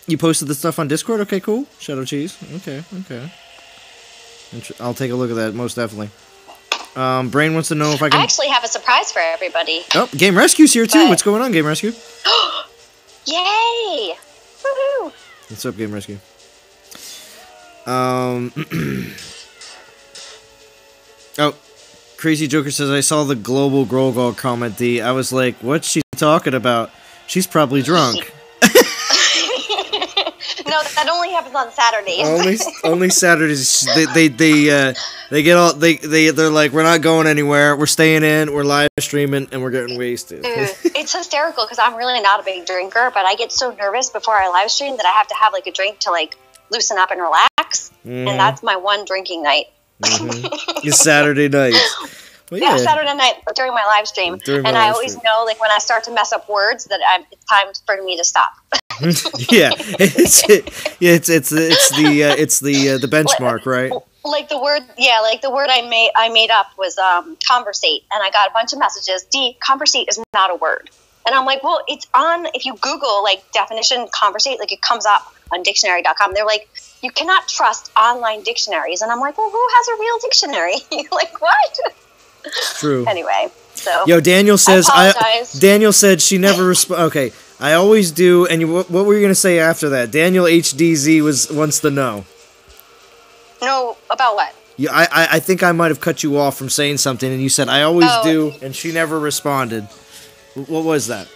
You posted the stuff on Discord? Okay, cool. Shadow Cheese. Okay. I'll take a look at that, most definitely. Brain wants to know if I can... I actually have a surprise for everybody. Oh, Game Rescue's here, too. What's going on, Game Rescue? Yay! Woohoo! What's up, Game Rescue? Oh, Crazy Joker says, I saw the Global Grolgal comment, D. I was like, what's she talking about? She's probably drunk. No, that only happens on Saturdays. only Saturdays. They get all they're like, we're not going anywhere. We're staying in. We're live streaming, and we're getting wasted. Dude, it's hysterical because I'm really not a big drinker, but I get so nervous before I live stream that I have to have like a drink to like loosen up and relax, and that's my one drinking night. It's Saturday night. Well, yeah, Saturday night during my live stream, and I always know like when I start to mess up words that it's time for me to stop. Yeah, it's the benchmark, right? Like the word, I made up was conversate, and I got a bunch of messages. Conversate is not a word, and I'm like, well, it's on. If you Google like definition conversate, like it comes up on dictionary.com. They're like, you cannot trust online dictionaries, and I'm like, well, who has a real dictionary? Like what? It's true. Anyway, so yo, Daniel says Daniel said she never Okay, I always do. And what were you gonna say after that? Daniel HDZ wants to know. No, about what? Yeah, I think I might have cut you off from saying something, and you said I always do, and she never responded. What was that?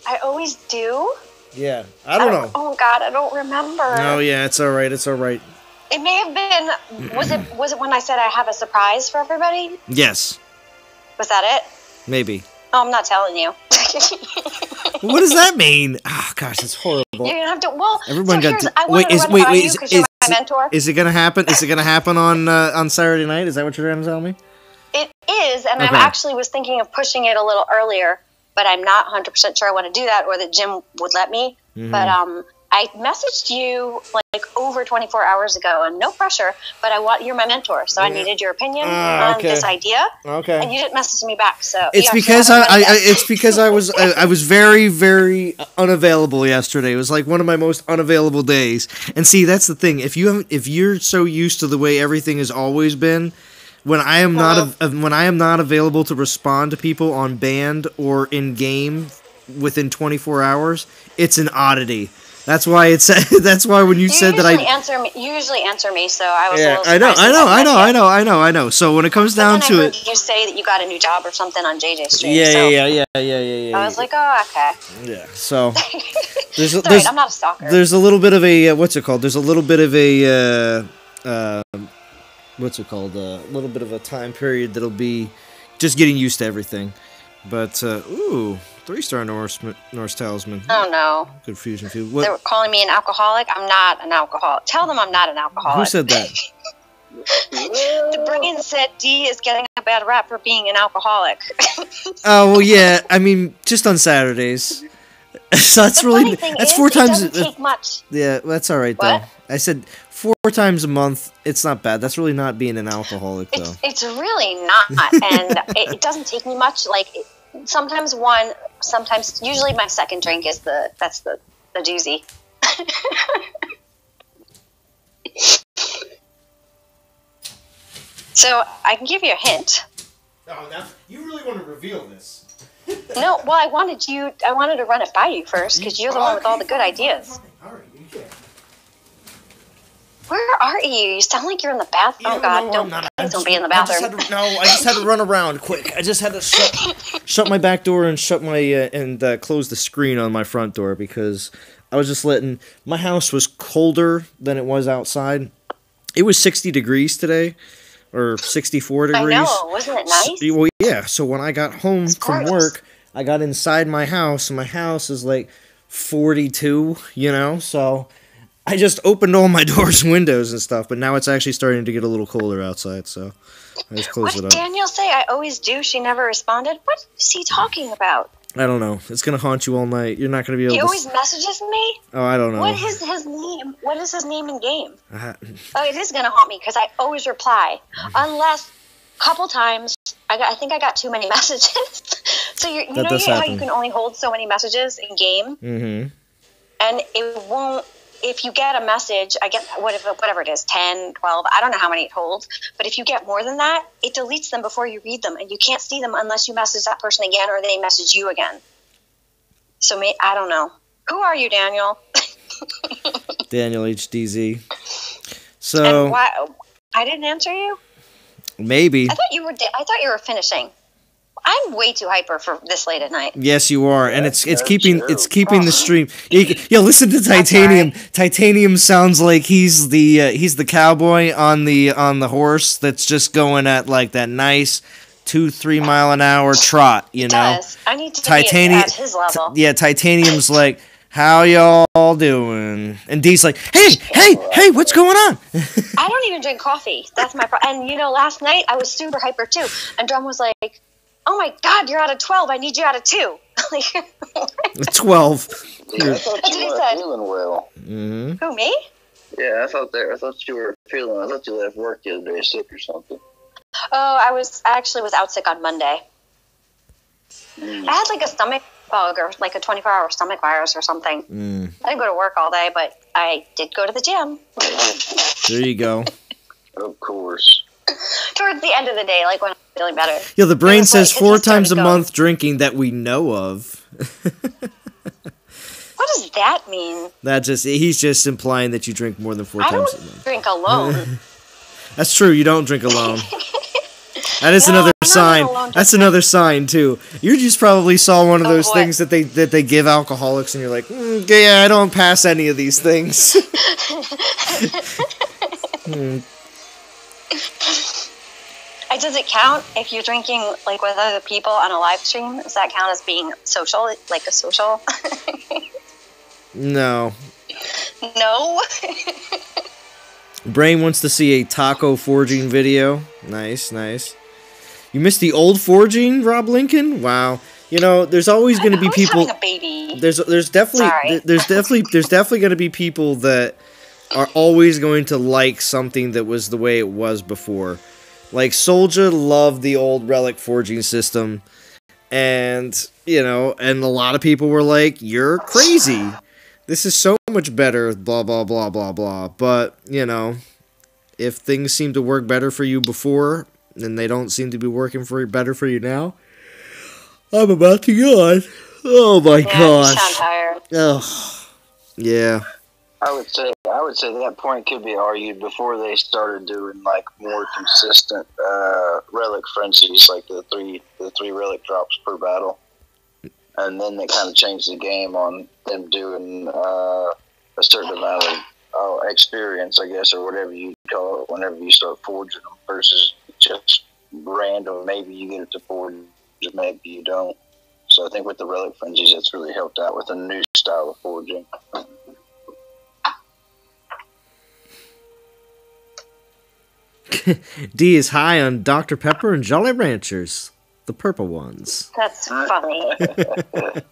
I always do. Yeah, I don't know. Oh God, I don't remember. Oh yeah, it's all right. It's all right. It may have been. Was it when I said I have a surprise for everybody? Yes. Was that it? Maybe. Oh, I'm not telling you. What does that mean? Oh gosh, that's horrible. You're gonna have to. Well, everyone so wait. Is my mentor? Is it gonna happen? Is it gonna happen on Saturday night? Is that what you're gonna tell me? It is, and I actually was thinking of pushing it a little earlier, but I'm not 100% sure I want to do that, or that Jim would let me. But I messaged you like over 24 hours ago, and no pressure, but you're my mentor, so I needed your opinion on this idea. Okay. And you didn't message me back, so it's because I was very, very unavailable yesterday. It was like one of my most unavailable days. And see, that's the thing. If you're so used to the way everything has always been, when I am not available to respond to people on band or in game within 24 hours, it's an oddity. That's why when you said that you usually answer me, so I was. Yeah, I know. So when it comes down to it, you say that you got a new job or something on JJ Street. Yeah. I was like, oh, okay. Yeah. So I'm not a stalker. There's a little bit of a what's it called? There's a little bit of a what's it called? A little bit of a time period that'll be just getting used to everything. But 3-star Norse Talisman. Oh no. Good fusion. They were calling me an alcoholic. I'm not an alcoholic. Tell them I'm not an alcoholic. Who said that? The brain said D is getting a bad rap for being an alcoholic. Oh well, yeah. I mean, just on Saturdays. So that's that's 4 times. It doesn't take much. Yeah, that's all right though. I said 4 times a month. It's not bad. That's really not being an alcoholic though. It's really not, and it doesn't take me much. Like. Sometimes usually my second drink is the doozy. So I can give you a hint. Oh, now you really want to reveal this? No, well, I wanted to run it by you first because you're the one with all the good ideas. All right, you can. Where are you? You sound like you're in the bathroom. Oh God, don't be in the bathroom. I just had to run around quick. I just had to shut my back door and shut my close the screen on my front door because I was just letting my house was colder than it was outside. It was 60 degrees today, or 64 degrees. I know, wasn't it nice? Well, yeah. So when I got home from work, I got inside my house, and my house is like 42. So. I just opened all my doors and windows and stuff, but now it's actually starting to get a little colder outside, so I just closed it up. What did Daniel say? I always do. She never responded. What is he talking about? I don't know. It's going to haunt you all night. You're not going to be able to... He always messages me? Oh, I don't know. What is his name? What is his name in game? It is going to haunt me, because I always reply. Unless, a couple times, I think I got too many messages. So you know how you can only hold so many messages in game? Mm-hmm. And it won't... If you get a message, I get whatever it is, 10, 12, I don't know how many it holds, but if you get more than that, it deletes them before you read them, and you can't see them unless you message that person again or they message you again. So I don't know. Who are you, Daniel? Daniel HDZ. So and why, I didn't answer you? Maybe. I thought you were finishing. I'm way too hyper for this late at night. Yes, you are, and it's keeping true. the stream. Yo, listen to Titanium. Titanium sounds like he's the cowboy on the horse that's just going at like that nice 2-3 mile an hour trot. You know, I need to be at his level. Yeah, Titanium's like, how y'all doing? And Dee's like, hey, what's going on? I don't even drink coffee. That's my problem. And last night I was super hyper too, and Drum was like, "Oh my God, you're out of 12. I need you out of 2." Like, 12. Yeah, I thought you weren't feeling well. Mm-hmm. Who, me? Yeah, I thought you were feeling. I thought you left work the other day sick or something. Oh, I actually was out sick on Monday. I had like a stomach bug or like a 24-hour stomach virus or something. I didn't go to work all day, but I did go to the gym. There you go. Of course. Towards the end of the day, like when I'm feeling better. Yeah, the brain says 4 times a month drinking that we know of. What does that mean? He's just implying that you drink more than 4 times a month. I don't drink alone. That's true, you don't drink alone. That is another sign. That's another sign too. You just probably saw one of those things that they give alcoholics, and you're like, yeah, I don't pass any of these things. Does it count if you're drinking like with other people on a live stream? Does that count as being social, like a social? No. No. Brain wants to see a taco forging video. Nice. You missed the old forging, Rob Lincoln? Wow. There's always going to be people. Having a baby. There's definitely going to be people that are always going to like something that was the way it was before. Like Soulja loved the old relic forging system, and and a lot of people were like, "You're crazy. This is so much better." Blah blah blah blah blah. But if things seem to work better for you before, and they don't seem to be working better for you now, I'm about to yawn. Oh my gosh. You sound tired. Ugh. Yeah. I would say that point could be argued before they started doing like more consistent relic frenzies, like the three relic drops per battle, and then they kind of changed the game on them doing a certain amount of experience, I guess, or whatever you call it, whenever you start forging them, versus just random. Maybe you get it to forge, maybe you don't. So I think with the relic frenzies, that's really helped out with a new style of forging. D is high on Dr. Pepper and Jolly Ranchers, the purple ones. That's funny. I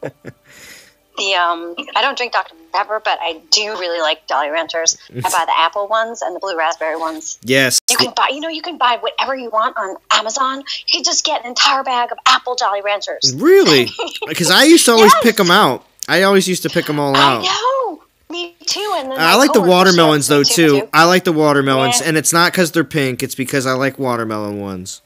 don't drink Dr. Pepper, but I do really like Jolly Ranchers. I buy the apple ones and the blue raspberry ones. Yes. You can buy whatever you want on Amazon. You can just get an entire bag of apple Jolly Ranchers. Really? Because I used to always pick them out. I always used to pick them all out. I know. Me too. And then I like the watermelons though too. I like the watermelons, Yeah. and it's not because they're pink. It's because I like watermelon ones.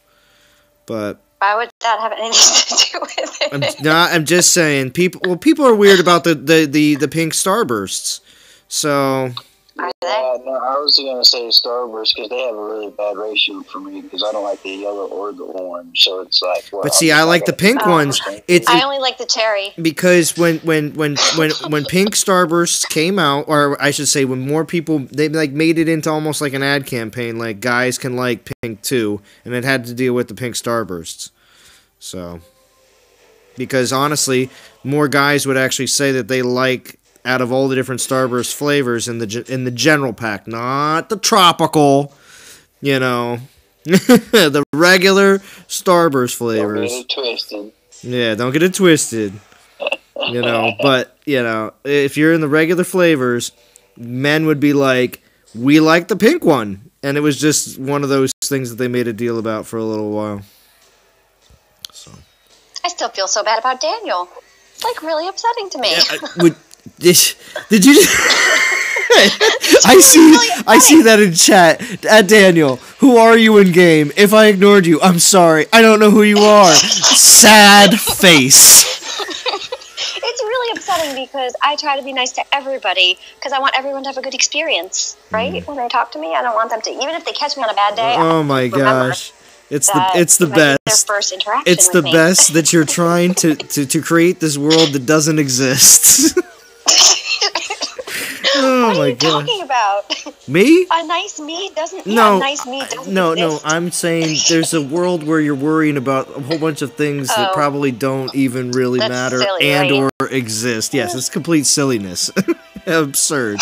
But why would that have anything to do with it? I'm just saying. People are weird about the pink starbursts. So. Are they? No, I was going to say Starburst because they have a really bad ratio for me because I don't like the yellow or the orange. So it's like. Well, But see, I like the pink ones. I only like the cherry. Because when pink Starbursts came out, or I should say, when more people they like made it into almost like an ad campaign, like guys can like pink too, and it had to deal with the pink Starbursts. So, because honestly, more guys would actually say that they like. Out of all the different Starburst flavors in the general pack, not the tropical, the regular Starburst flavors. Don't get it twisted. Yeah, don't get it twisted. But if you're in the regular flavors, men would be like, "We like the pink one," and it was just one of those things that they made a deal about for a little while. So I still feel so bad about Daniel. It's like really upsetting to me. Did you? I see that in chat. Daniel, who are you in game? If I ignored you, I'm sorry. I don't know who you are. Sad face. It's really upsetting because I try to be nice to everybody because I want everyone to have a good experience, right? When they talk to me, I don't want them to, even if they catch me on a bad day. Oh my gosh. It's that the it might be their best. first interaction It's with the me. best that you're trying to create this world that doesn't exist. Oh What are my you god. talking about? Me? A nice me doesn't. No, yeah, a nice me doesn't no. exist. I'm saying there's a world where you're worrying about a whole bunch of things that Oh. probably don't even really That's matter silly, and right? or exist. Yes, it's complete silliness. Absurd.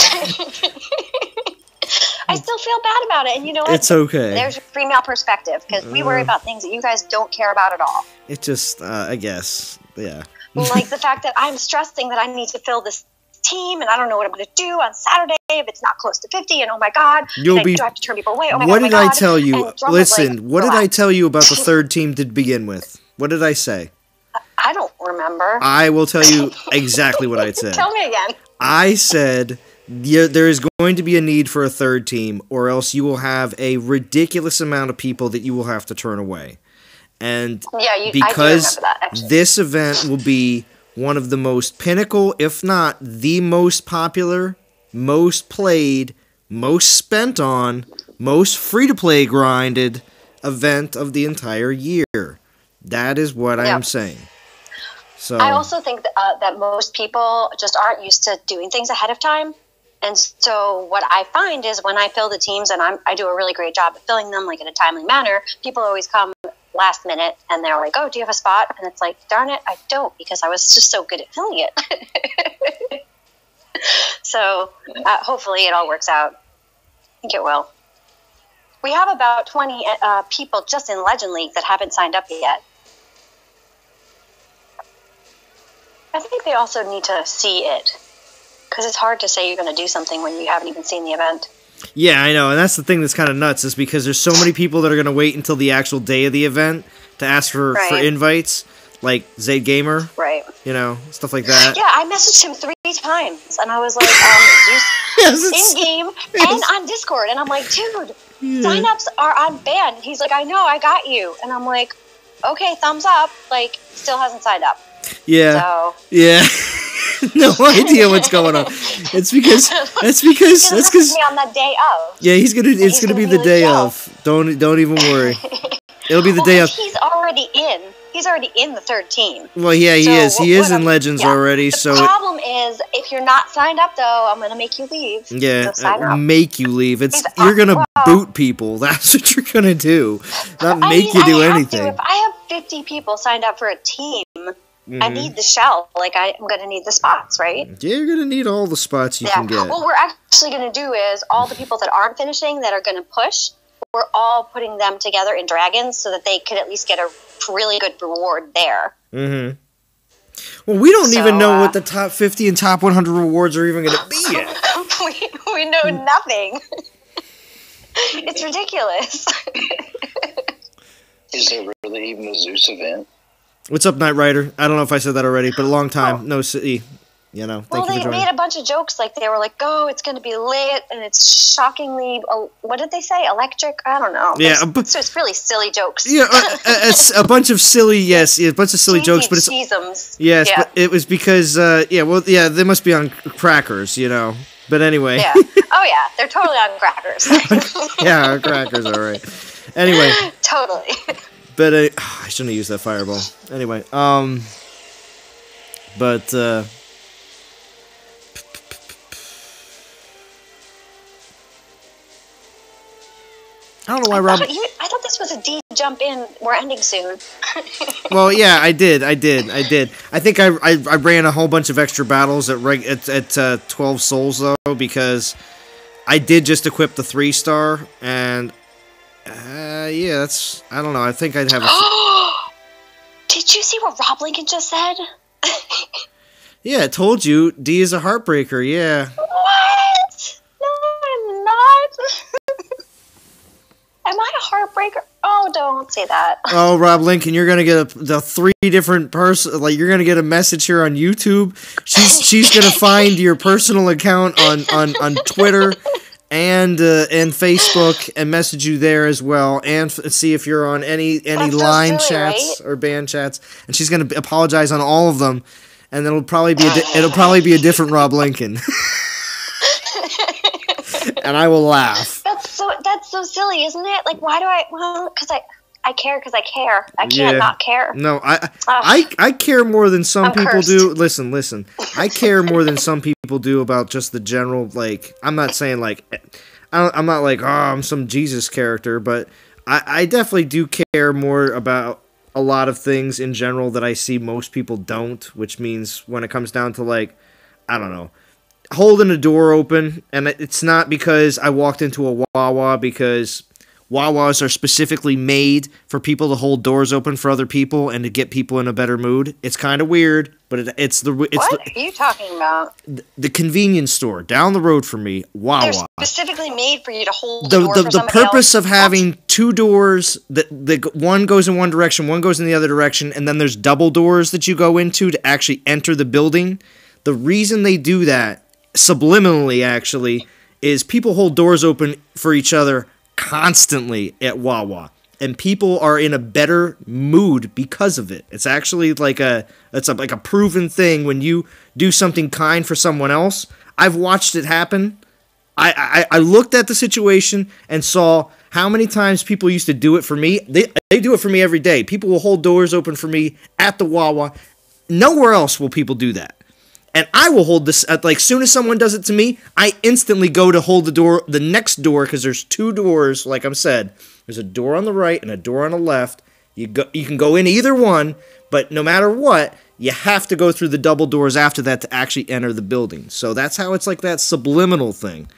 I still feel bad about it, and you know what? It's okay. There's your female perspective, because we worry about things that you guys don't care about at all. It just, I guess, yeah. Like the fact that I'm stressing that I need to fill this team, and I don't know what I'm going to do on Saturday if it's not close to 50, and oh my god, You'll be. do I have to turn people away? Oh my What god, did oh my I god. tell you? And Drum was Listen, like, what did I relax. tell you about the third team to begin with? What did I say? I don't remember. I will tell you exactly what I said. Tell me again. I said there is going to be a need for a third team, or else you will have a ridiculous amount of people that you will have to turn away. And Yeah, I do because remember that, actually. this event will be one of the most pinnacle, if not the most popular, most played, most spent on, most free-to-play grinded event of the entire year. That is what I am saying. So I also think that most people just aren't used to doing things ahead of time. And so what I find is when I fill the teams, and I do a really great job at filling them like in a timely manner, people always come last minute and they're like, oh, do you have a spot? And it's like, darn it, I don't, because I was just so good at filling it. So hopefully it all works out. I think it will. We have about 20 people just in Legend League that haven't signed up yet. I think they also need to see it, because it's hard to say you're going to do something when you haven't even seen the event. yeah, I know, and that's the thing that's kind of nuts, is because there's so many people that are going to wait until the actual day of the event to ask for invites, like Zayd Gamer, Right. you know, stuff like that. Yeah, I messaged him 3 times, and I was like, in-game and on Discord, and I'm like, dude, sign-ups are on ban. He's like, I know, I got you. And I'm like, okay, thumbs up. Like, still hasn't signed up. Yeah. So. Yeah. No idea what's going on. It's because that's He's because me on the day of. yeah, it's gonna be the day of. Don't even worry. It'll be the day of. He's already in. He's already in the third team. Well, yeah, he is. He is in Legends already. The So problem is, if you're not signed up, though, I'm gonna make you leave. yeah, So sign up. make you leave. You're gonna boot people. That's what you're gonna do. Not make you do anything. If I have 50 people signed up for a team, I need the shell. Like, I'm going to need the spots, right? Yeah, you're gonna need all the spots you can get. What we're actually going to do is all the people that aren't finishing that are going to push, we're all putting them together in dragons so that they could at least get a really good reward there. Mm-hmm. Well, we don't even know what the top 50 and top 100 rewards are even going to be yet. we know nothing. It's ridiculous. Is there really even a Zeus event? What's up, Knight Rider? I don't know if I said that already, but a long time. No city. You know, thank you for They joining. made a bunch of jokes. Like, they were like, oh, it's going to be lit, and it's shockingly, what did they say? Electric? I don't know. Yeah, so it's really silly jokes. Yeah, it's a bunch of silly, a bunch of silly jokes, but it's yes, but it was because they must be on crackers, you know. But anyway, yeah. Oh yeah, they're totally on crackers. yeah, crackers, all right. Anyway, totally. But I shouldn't have used that fireball. Anyway, but I don't know why Rob. I thought this was a D jump in. We're ending soon. Well, yeah, I did. I think I ran a whole bunch of extra battles at 12 souls though, because I did just equip the 3-star, and yeah, that's, I don't know. I think I'd have. Did you see what Rob Lincoln just said? Yeah, I told you D is a heartbreaker. Yeah. What? No, I'm not. Am I a heartbreaker? Oh, don't say that. Oh, Rob Lincoln, you're gonna get the 3 different you're gonna get a message here on YouTube. She's gonna find your personal account on Twitter and Facebook and message you there as well, and see if you're on any line chats, right? Or band chats. And she's gonna apologize on all of them, and it'll probably be a different Rob Lincoln. And I will laugh. That's so silly, isn't it? Like, why do I? Well, because I care because I care. I can't not care. No, I care more than some people cursed. do. Listen. I care more than some people do about just the general, like, I'm not saying, like, I'm not like, oh, I'm some Jesus character, but I definitely do care more about a lot of things in general that I see most people don't, which means when it comes down to, like, I don't know, holding a door open, and it's not because I walked into a Wawa, because Wawas are specifically made for people to hold doors open for other people and to get people in a better mood. It's kind of weird, but What are you talking about? The convenience store down the road from me, Wawa. They're specifically made for you to hold the door for the somebody purpose else. of having two doors, that one goes in one direction, one goes in the other direction, and then there's double doors that you go into to actually enter the building. The reason they do that, subliminally actually, is people hold doors open for each other constantly at Wawa, and people are in a better mood because of it. It's actually like a proven thing. When you do something kind for someone else, I've watched it happen. I looked at the situation and saw how many times people used to do it for me. They do it for me every day. People will hold doors open for me at the Wawa. Nowhere else will people do that. And I will hold this, like, soon as someone does it to me, I instantly go to hold the next door, because there's two doors, like I said. There's a door on the right and a door on the left. You can go in either one, but no matter what, you have to go through the double doors after that to actually enter the building. So that's how it's like that subliminal thing.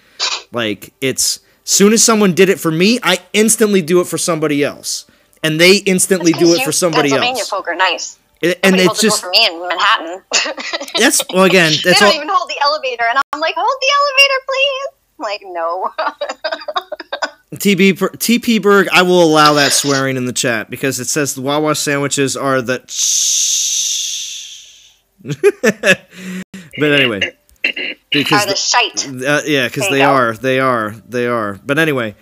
Like, it's, soon as someone did it for me, I instantly do it for somebody else. And they instantly do it for somebody Pennsylvania else. folk are nice. And it's just for me in Manhattan. That's well again. That's they don't even hold the elevator, and I'm like, hold the elevator, please. I'm like, no. TP Berg. I will allow that swearing in the chat because it says the Wawa sandwiches are the. But anyway, because are the shite. Yeah, because they are. But anyway.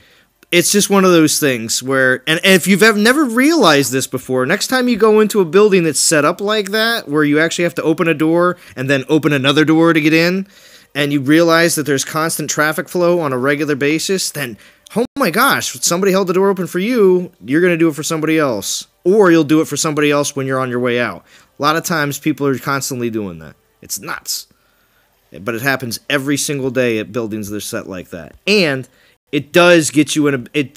It's just one of those things where, and if you've never realized this before, next time you go into a building that's set up like that, where you actually have to open a door and then open another door to get in, and you realize that there's constant traffic flow on a regular basis, then, oh my gosh, somebody held the door open for you, you're going to do it for somebody else. Or you'll do it for somebody else when you're on your way out. A lot of times people are constantly doing that. It's nuts. But it happens every single day at buildings that are set like that. And it does get you in a. It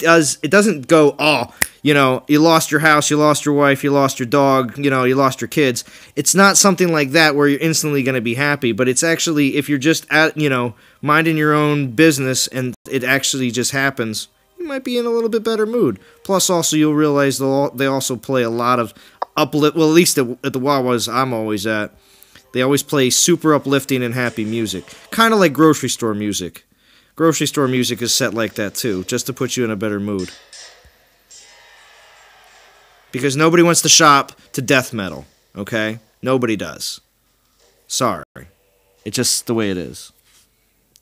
doesn't go, oh, you know, you lost your house, you lost your wife, you lost your dog, you know, you lost your kids. It's not something like that where you're instantly going to be happy. But it's actually, if you're just minding your own business and it actually just happens, you might be in a little bit better mood. Plus, also you'll realize they also play a lot of uplift. Well, at least at the Wawas I'm always at, they always play super uplifting and happy music, kind of like grocery store music. Grocery store music is set like that too, just to put you in a better mood. Because nobody wants to shop to death metal, okay? Nobody does. Sorry. It's just the way it is.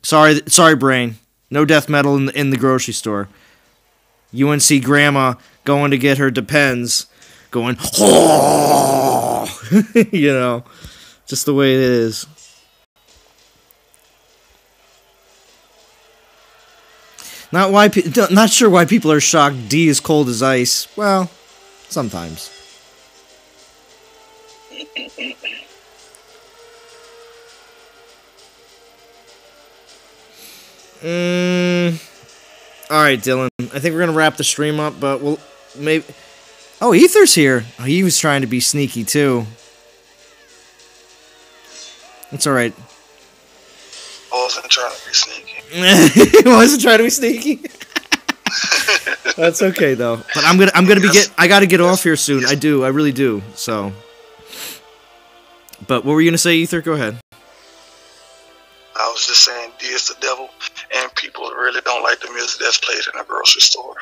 Sorry, brain. No death metal in the grocery store. UNC grandma going to get her Depends, going, oh! You know, just the way it is. Not sure why people are shocked D is cold as ice. Well, sometimes. Alright, Dylan. I think we're going to wrap the stream up, but we'll maybe... Oh, Ether's here. Oh, he was trying to be sneaky, too. It's alright. I wasn't trying to be sneaky. He wasn't trying to be sneaky. That's okay though. But I'm gonna be I gotta get off here soon. I really do. So. But what were you gonna say, Ether? Go ahead. I was just saying, D is the devil, and people really don't like the music that's played in a grocery store.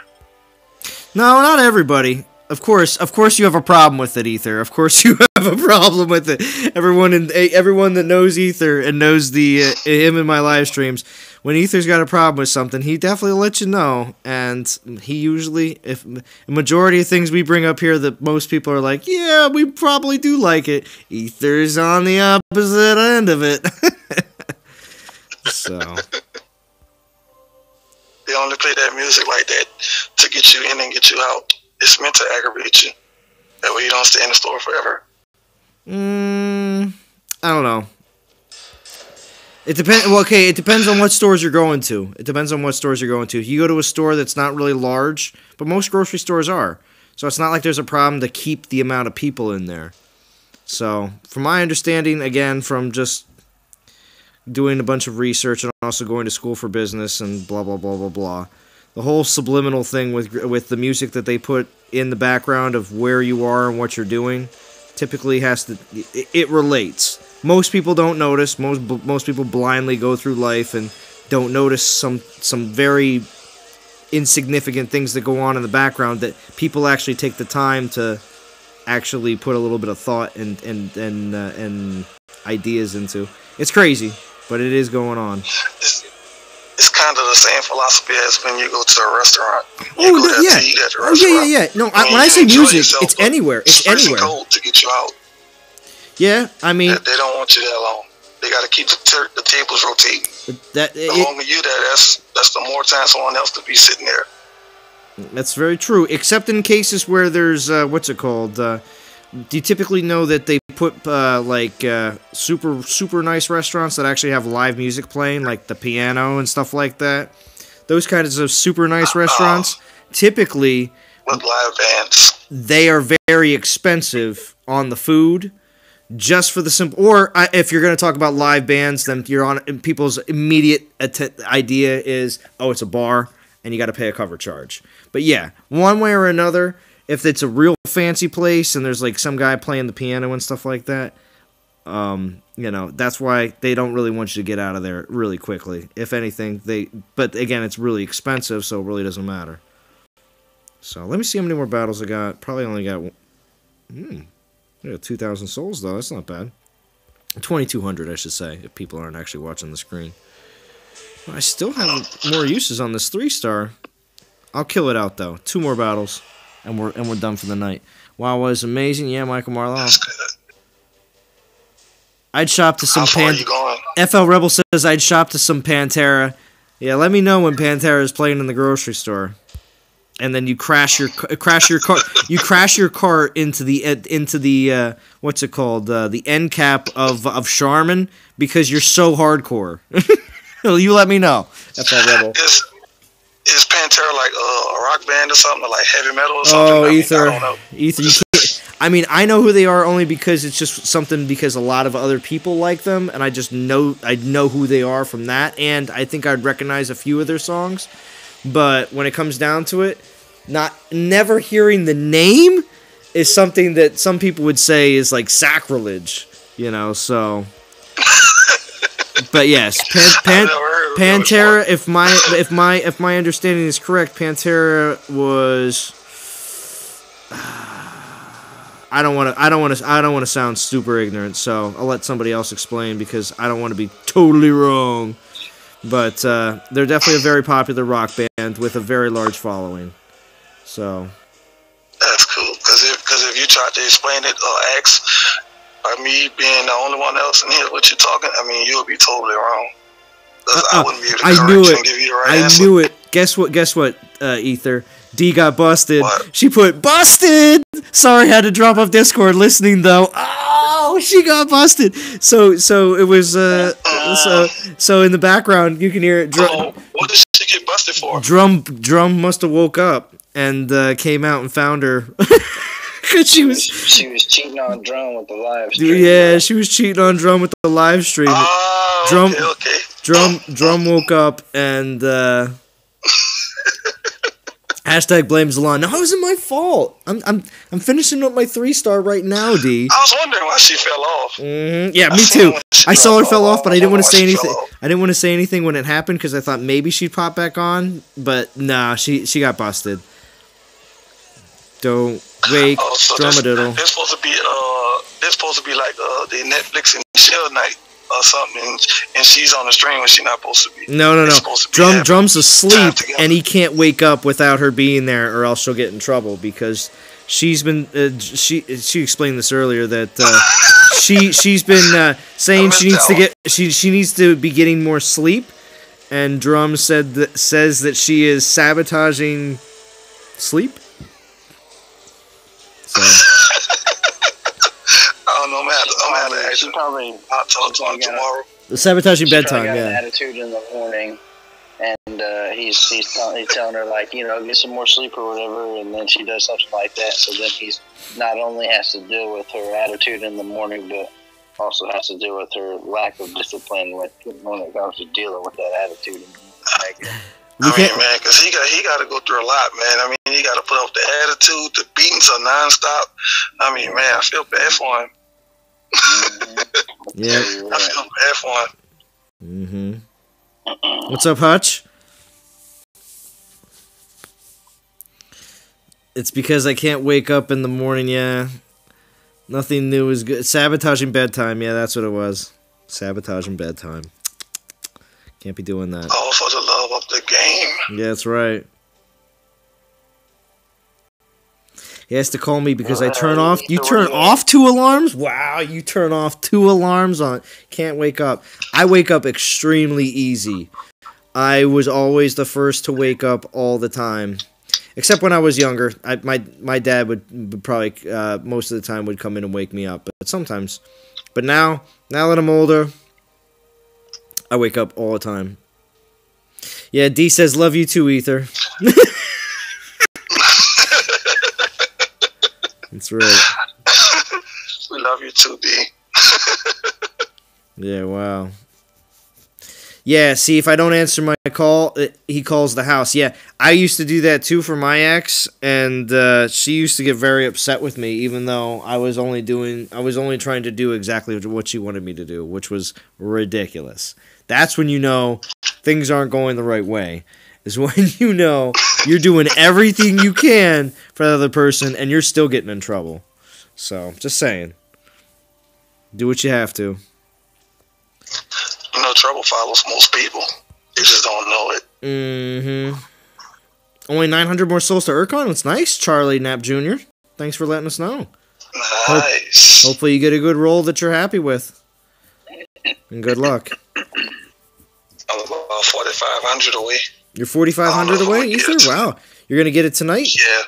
No, not everybody. Of course you have a problem with it, Ether. Of course you have a problem with it. Everyone that knows Ether and knows him in my live streams, when Ether's got a problem with something, he definitely will let you know. And he usually, if a majority of things we bring up here that most people are like, yeah, we probably do like it, Ether's on the opposite end of it. So. They only play that music like that to get you in and get you out. it's meant to aggravate you. That way you don't stay in the store forever. I don't know. It depends. Well, okay, it depends on what stores you're going to. It depends on what stores you're going to. You go to a store that's not really large, but most grocery stores are. So it's not like there's a problem to keep the amount of people in there. So, from my understanding, again, from just doing a bunch of research and also going to school for business and blah, blah, blah, blah, blah, the whole subliminal thing with the music that they put in the background of where you are and what you're doing typically it relates. Most people don't notice. Most people blindly go through life and don't notice some very insignificant things that go on in the background that people actually take the time to actually put a little bit of thought and ideas into. It's crazy, but it is going on. It's kind of the same philosophy as when you go to a restaurant. Yeah. No, when I say music, it's anywhere. It's anywhere. Cold to get you out. Yeah, I mean, they don't want you that long. They got to keep the tables rotating. The longer you're there, that's the more time someone else to be sitting there. That's very true, except in cases where there's, what's it called? Do you typically know that they put, super nice restaurants that actually have live music playing, like the piano and stuff like that? Those kinds of super nice restaurants, typically, with live bands, they are very expensive on the food, just for the simple, or if you're going to talk about live bands, then people's immediate idea is, oh, it's a bar, and you got to pay a cover charge. But yeah, one way or another, if it's a real fancy place and there's like some guy playing the piano and stuff like that, that's why they don't really want you to get out of there really quickly. If anything, but again, it's really expensive, so it really doesn't matter. So let me see how many more battles I got. Probably only got one. I got 2,000 souls, though. That's not bad. 2,200, I should say, if people aren't actually watching the screen. I still have more uses on this 3-star. I'll kill it out, though. 2 more battles, and we're done for the night. WoW was amazing. Yeah, Michael Marlowe. I'd shop to some FL Rebel says I'd shop to some Pantera. Yeah, let me know when Pantera is playing in the grocery store. And then you crash your car. You crash your car into the what's it called? The end cap of Charmin because you're so hardcore. You let me know. FL Rebel. Is Pantera like a rock band or something, like heavy metal or something? Oh, Ether. I don't know. Ether. You can't. I mean, I know who they are only because it's just something because a lot of other people like them, and I know who they are from that, and I think I'd recognize a few of their songs. But when it comes down to it, never hearing the name is something that some people would say is like sacrilege, so. But yes, Pantera. If my understanding is correct, Pantera was. I don't want to sound super ignorant, so I'll let somebody else explain because I don't want to be totally wrong. But they're definitely a very popular rock band with a very large following. So that's cool. Because if you try to explain it or ask me being the only one else in here what you're talking, I mean, you'll be totally wrong. I wouldn't be able to correct you and give you the right answer. I knew it. Guess what, Ether? D got busted. What? She put busted. Sorry, had to drop off Discord. Listening though. Oh, she got busted. So it was so in the background you can hear it. What did she get busted for? Drum must have woke up and came out and found her. Cause she was cheating on Drum with the live stream. Yeah, she was cheating on Drum with the live stream. Oh, okay. Drum woke up and hashtag blames Alon. No, it wasn't my fault. I'm finishing up my 3-star right now, D. I was wondering why she fell off. Mm-hmm. Yeah, me too. I saw her fell off, but I didn't want to say anything. I didn't want to say anything when it happened because I thought maybe she'd pop back on, but nah, she got busted. Don't wake, Drumadiddle. They're supposed to be like the Netflix and chill night or something, and she's on the stream when she's not supposed to be. No. Drum's asleep, and he can't wake up without her being there, or else she'll get in trouble because she's been. She explained this earlier that she's been saying she needs to be getting more sleep, and Drum says that she is sabotaging sleep. So. I don't know. I'm gonna have to actually. I'll talk to him tomorrow. The sabotaging bedtime, got yeah. An attitude in the morning, and he's telling her like, get some more sleep or whatever, and then she does something like that. So then he's not only has to deal with her attitude in the morning, but also has to deal with her lack of discipline when it comes to dealing with that attitude. Man, because he got to go through a lot, man. I mean, he got to put up the attitude. The beatings are nonstop. I mean, man, I feel bad for him. Yeah, I feel bad for him. What's up, Hutch? It's because I can't wake up in the morning. Yeah, nothing new is good. Sabotaging bedtime. Yeah, that's what it was. Sabotaging bedtime. Can't be doing that. All for the love of the game. Yeah, that's right. He has to call me because I turn off. You turn off 2 alarms? Wow, you turn off 2 alarms on. Can't wake up. I wake up extremely easy. I was always the first to wake up all the time. Except when I was younger. My dad would probably, most of the time, would come in and wake me up. But sometimes. But now that I'm older, I wake up all the time. Yeah, D says, love you too, Ether. That's right. We love you too, D. Yeah, wow. Yeah, see, if I don't answer my call, he calls the house. Yeah, I used to do that too for my ex, and she used to get very upset with me, even though I was only trying to do exactly what she wanted me to do, which was ridiculous. That's when you know things aren't going the right way. Is when you know you're doing everything you can for the other person and you're still getting in trouble. So, just saying. Do what you have to. Trouble follows most people. They just don't know it. Mm-hmm. Only 900 more souls to Urcon? That's nice, Charlie Knapp Jr. Thanks for letting us know. Nice. Hopefully you get a good roll that you're happy with. And good luck. I'm about 4,500 away. You're 4,500 away, Ether? Wow. You're going to get it tonight? Yeah.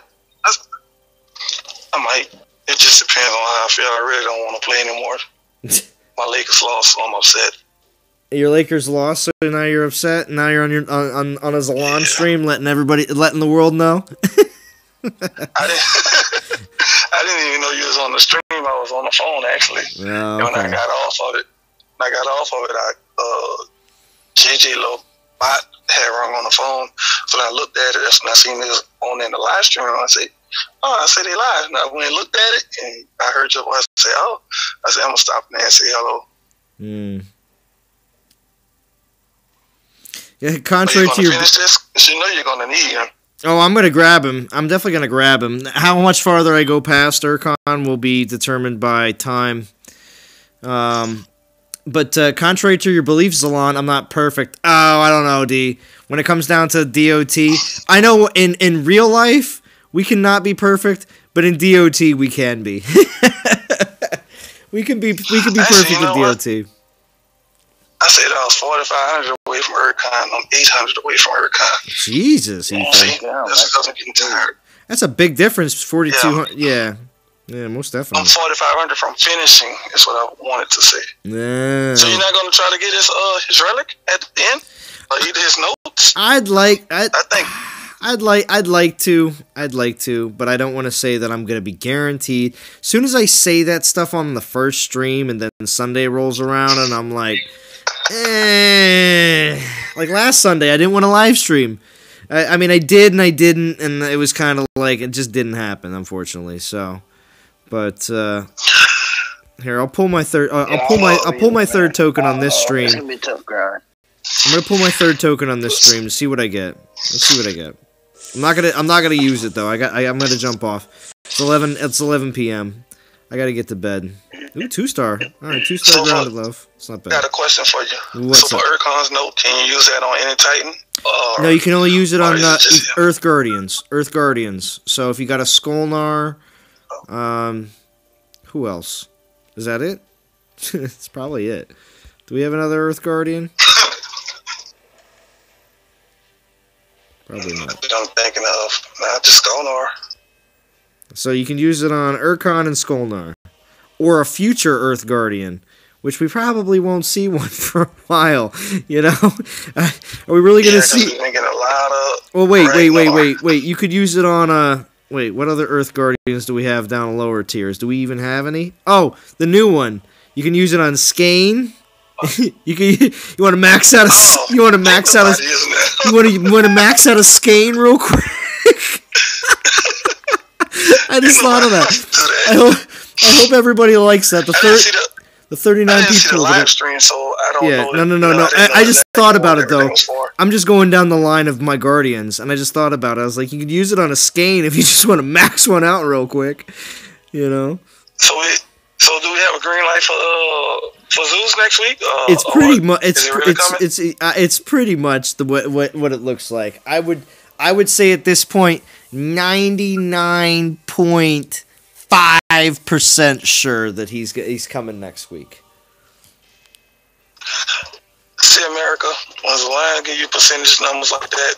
I might. It just depends on how I feel. I really don't want to play anymore. My Lakers lost, so I'm upset. Your Lakers lost, so now you're upset. Now you're on your on a Zalon stream, letting the world know. I didn't even know you was on the stream. I was on the phone actually. Oh, okay. And when I got off of it, JJ Little Bot had rung on the phone. So I looked at it. That's when I seen this on in the live stream. And I said, they live. And I went and looked at it, and I heard your voice say, "Oh," I said, "I'm gonna stop there and say hello." Yeah, contrary to your. Finish this? You know you're gonna need him. Oh, I'm gonna grab him. I'm definitely gonna grab him. How much farther I go past Urcon will be determined by time. But contrary to your beliefs, Zalon, I'm not perfect. Oh, I don't know, D. When it comes down to DOT, I know in real life we cannot be perfect, but in DOT we can be. we can be perfect in DOT. I said I was 4,500 away from Urcon. I'm 800 away from Urcon. Jesus, Ethan. See, that's because I'm getting tired. That's a big difference. 4,200. Yeah, most definitely. I'm 4,500 from finishing. Is what I wanted to say. Yeah. So you're not gonna try to get his relic at the end, or either his notes? I'd like to, but I don't want to say that I'm gonna be guaranteed. As soon as I say that stuff on the first stream, and then Sunday rolls around, and I'm like. Like last Sunday, I didn't want to live stream. I mean, I did and I didn't, and it was kind of like it just didn't happen, unfortunately. So, but here I'll pull my third. I'll pull my third token on this stream. It's gonna be tough, grind. I'm gonna pull my third token on this stream to see what I get. Let's see what I get. I'm not gonna use it though. I'm gonna jump off. It's 11 p.m. I gotta get to bed. Ooh, 2-star. Alright, 2-star grounded love. It's not bad. I got a question for you. What's so for Urcon's note, can you use that on any Titan? No, you can only use it on Earth Guardians. Earth Guardians. So if you got a Skolnar, who else? Is that it? It's probably it. Do we have another Earth Guardian? Probably not. I'm thinking of just Skolnar. So you can use it on Urkon and Skolnar. Or a future Earth Guardian, which we probably won't see one for a while, you know? Are we really going to see... We're getting a lot of... Well, wait. You could use it on... Wait, what other Earth Guardians do we have down lower tiers? Do we even have any? Oh, the new one. You can use it on Skane. You want to max out a... You want to max out a... You want to max out a Skane real quick? I just thought of that. I hope everybody likes that. The 39 people. See the live stream, so I don't know. No. I just thought about it, though. I'm just going down the line of my Guardians, and I just thought about it. I was like, you could use it on a Skane if you just want to max one out real quick, you know? So do we have a green light for Zeus next week? It's pretty much. It's pretty much what it looks like. I would say at this point, 99.5% sure that he's coming next week. See, America, when the Lion give you percentage numbers like that,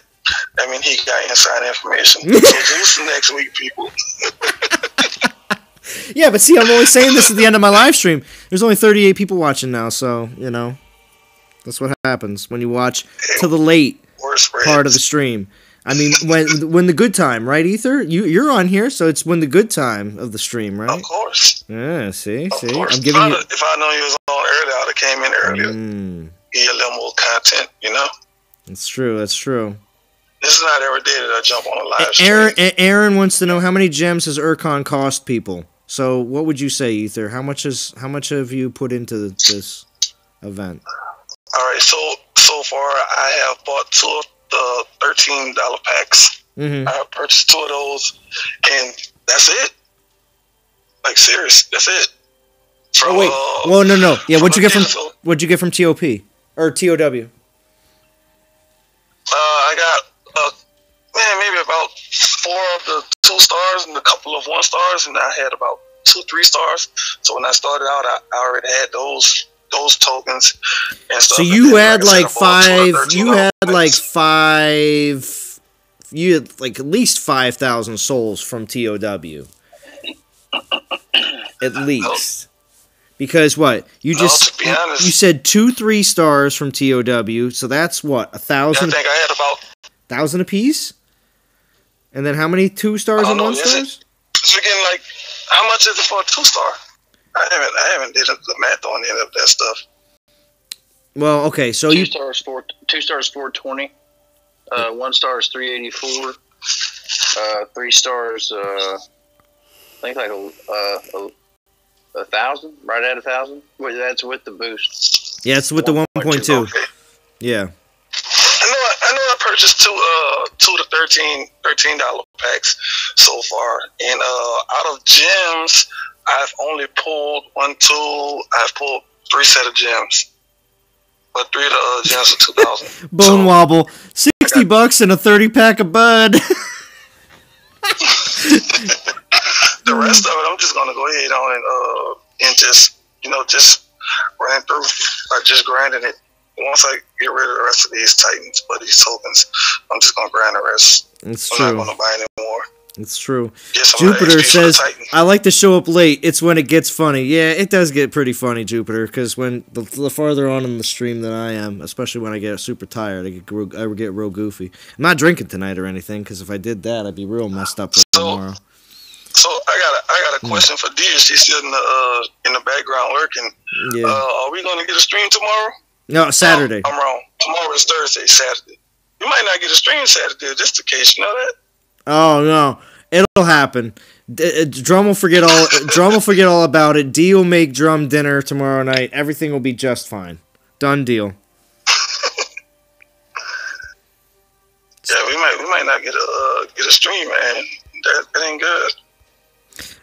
I mean, he got inside information. So Zeus next week, people. Yeah, but see, I'm only saying this at the end of my live stream. There's only 38 people watching now, so, you know, that's what happens when you watch to the late part of the stream. I mean, when the good time, right, Ether? You're on here, so it's when the good time of the stream, right? Of course. Yeah, see? Of course. I'm giving you... If I know you was on earlier, I would have came in earlier. Get a little more content, you know? That's true. This is not every day that I jump on a live stream. Aaron wants to know how many gems has Urkon cost people. So, what would you say, Ether? How much have you put into this event? All right, so far I have bought 2 of the $13 packs. Mm-hmm. I have purchased 2 of those, and that's it. Like, serious, that's it. From, no. Yeah, what'd you get from TOP or TOW? I got maybe about 4 of the 2 stars and a couple of 1 stars, and I had about 2, 3 stars. So when I started out, I already had those tokens and stuff. So you had like 5. You had like 5. You had like at least 5,000 souls from TOW. At least. Because what? You said 2 3 stars from TOW, so that's what, 1,000? I think I had about 1,000 apiece? And then how many 2 stars and 1 stars? You're getting like, how much is it for a 2-star? I haven't did the math on any of that stuff. Well, okay, so 2 stars 420. 1 star is 384. 3 stars, I think like 1,000, right at 1,000. Well, that's with the boost. Yeah, it's with the 1.2. Okay. Yeah. I know I purchased 2 to $13 packs so far, and out of gems, I've only pulled 1, 2. I've pulled 3 set of gems, but 3 of the gems are 2,000. Bone wobble, $60 and a 30-pack of Bud. The rest of it, I'm just gonna go ahead on and just run through, just grinding it. Once I get rid of the rest of these Titans, but these tokens, I'm just gonna grind the rest. It's I'm true. not gonna buy any more. It's true. Jupiter says, I like to show up late. It's when it gets funny. Yeah, it does get pretty funny, Jupiter, because when the farther on in the stream that I am, especially when I get super tired, I get real goofy. I'm not drinking tonight or anything, because if I did that, I'd be real messed up for tomorrow. So I got a question for Dia. She's still in the background lurking. Yeah. Are we gonna get a stream tomorrow? No, Saturday. I'm wrong. Tomorrow is Thursday, Saturday. You might not get a stream Saturday, just in case. You know that? Oh no, it'll happen. Drum will forget all. Drum will forget all about it. D will make Drum dinner tomorrow night. Everything will be just fine. Done deal. Yeah, we might not get a stream, man. That ain't good.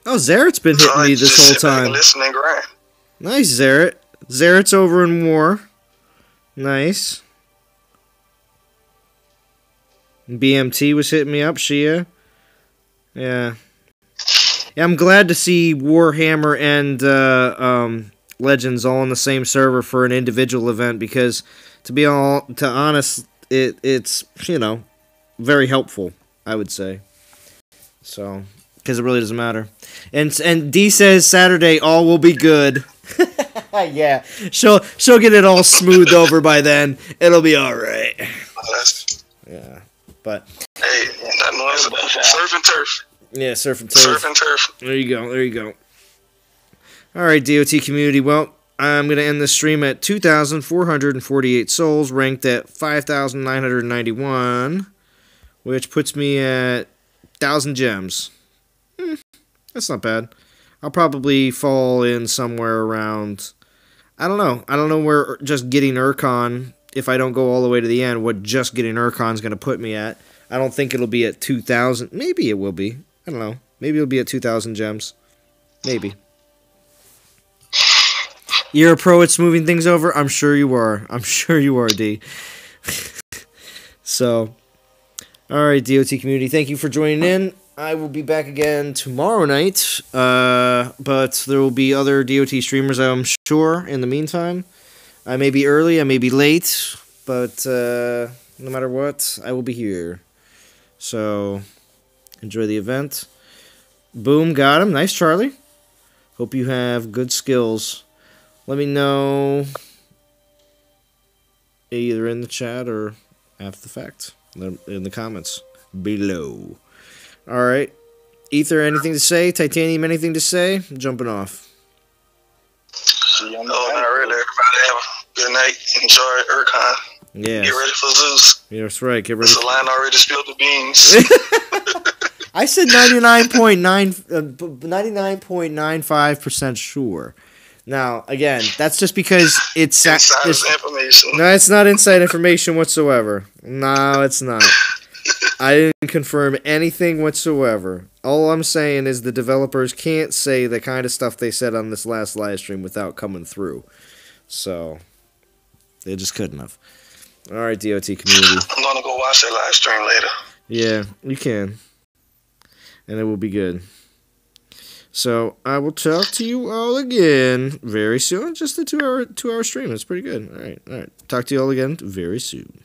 Oh, Zaret's been hitting me this whole time. Listen and grind. Nice, Zaret. Zaret's over in war. Nice. BMT was hitting me up, Shia. Yeah. Yeah, I'm glad to see Warhammer and Legends all on the same server for an individual event because, to be honest, it's very helpful, I would say. So, because it really doesn't matter. And D says Saturday all will be good. Yeah, she'll get it all smoothed over by then. It'll be all right. Yeah, but hey, that noise, surf and turf. Yeah, surf and turf. Surf and turf. There you go. There you go. All right, DOT community. Well, I'm gonna end this stream at 2,448 souls, ranked at 5,991, which puts me at 1,000 gems. That's not bad. I'll probably fall in somewhere around. I don't know. I don't know where just getting Urcon, if I don't go all the way to the end, what just getting Urcon is going to put me at. I don't think it'll be at 2,000. Maybe it will be. I don't know. Maybe it'll be at 2,000 gems. Maybe. You're a pro at smoothing things over? I'm sure you are. I'm sure you are, D. So, alright, DOT community. Thank you for joining in. I will be back again tomorrow night, but there will be other DOT streamers, I'm sure, in the meantime. I may be early, I may be late, but no matter what, I will be here. So, enjoy the event. Boom, got him. Nice, Charlie. Hope you have good skills. Let me know either in the chat or after the fact, in the comments below. All right. Ether, anything to say? Titanium, anything to say? I'm jumping off. See you on the not really. Everybody have a good night. Enjoy Urcon. Yeah. Get ready for Zeus. Yeah, that's right. Get ready. The line already spilled the beans. I said 99.95% sure. Now, again, that's just because it's inside information. No, it's not inside information whatsoever. No, it's not. I didn't confirm anything whatsoever. All I'm saying is the developers can't say the kind of stuff they said on this last live stream without coming through. So, they just couldn't have. Alright, DOT community. I'm going to go watch that live stream later. Yeah, you can. And it will be good. So, I will talk to you all again very soon. Just a 2 hour stream. It's pretty good. Alright. Talk to you all again very soon.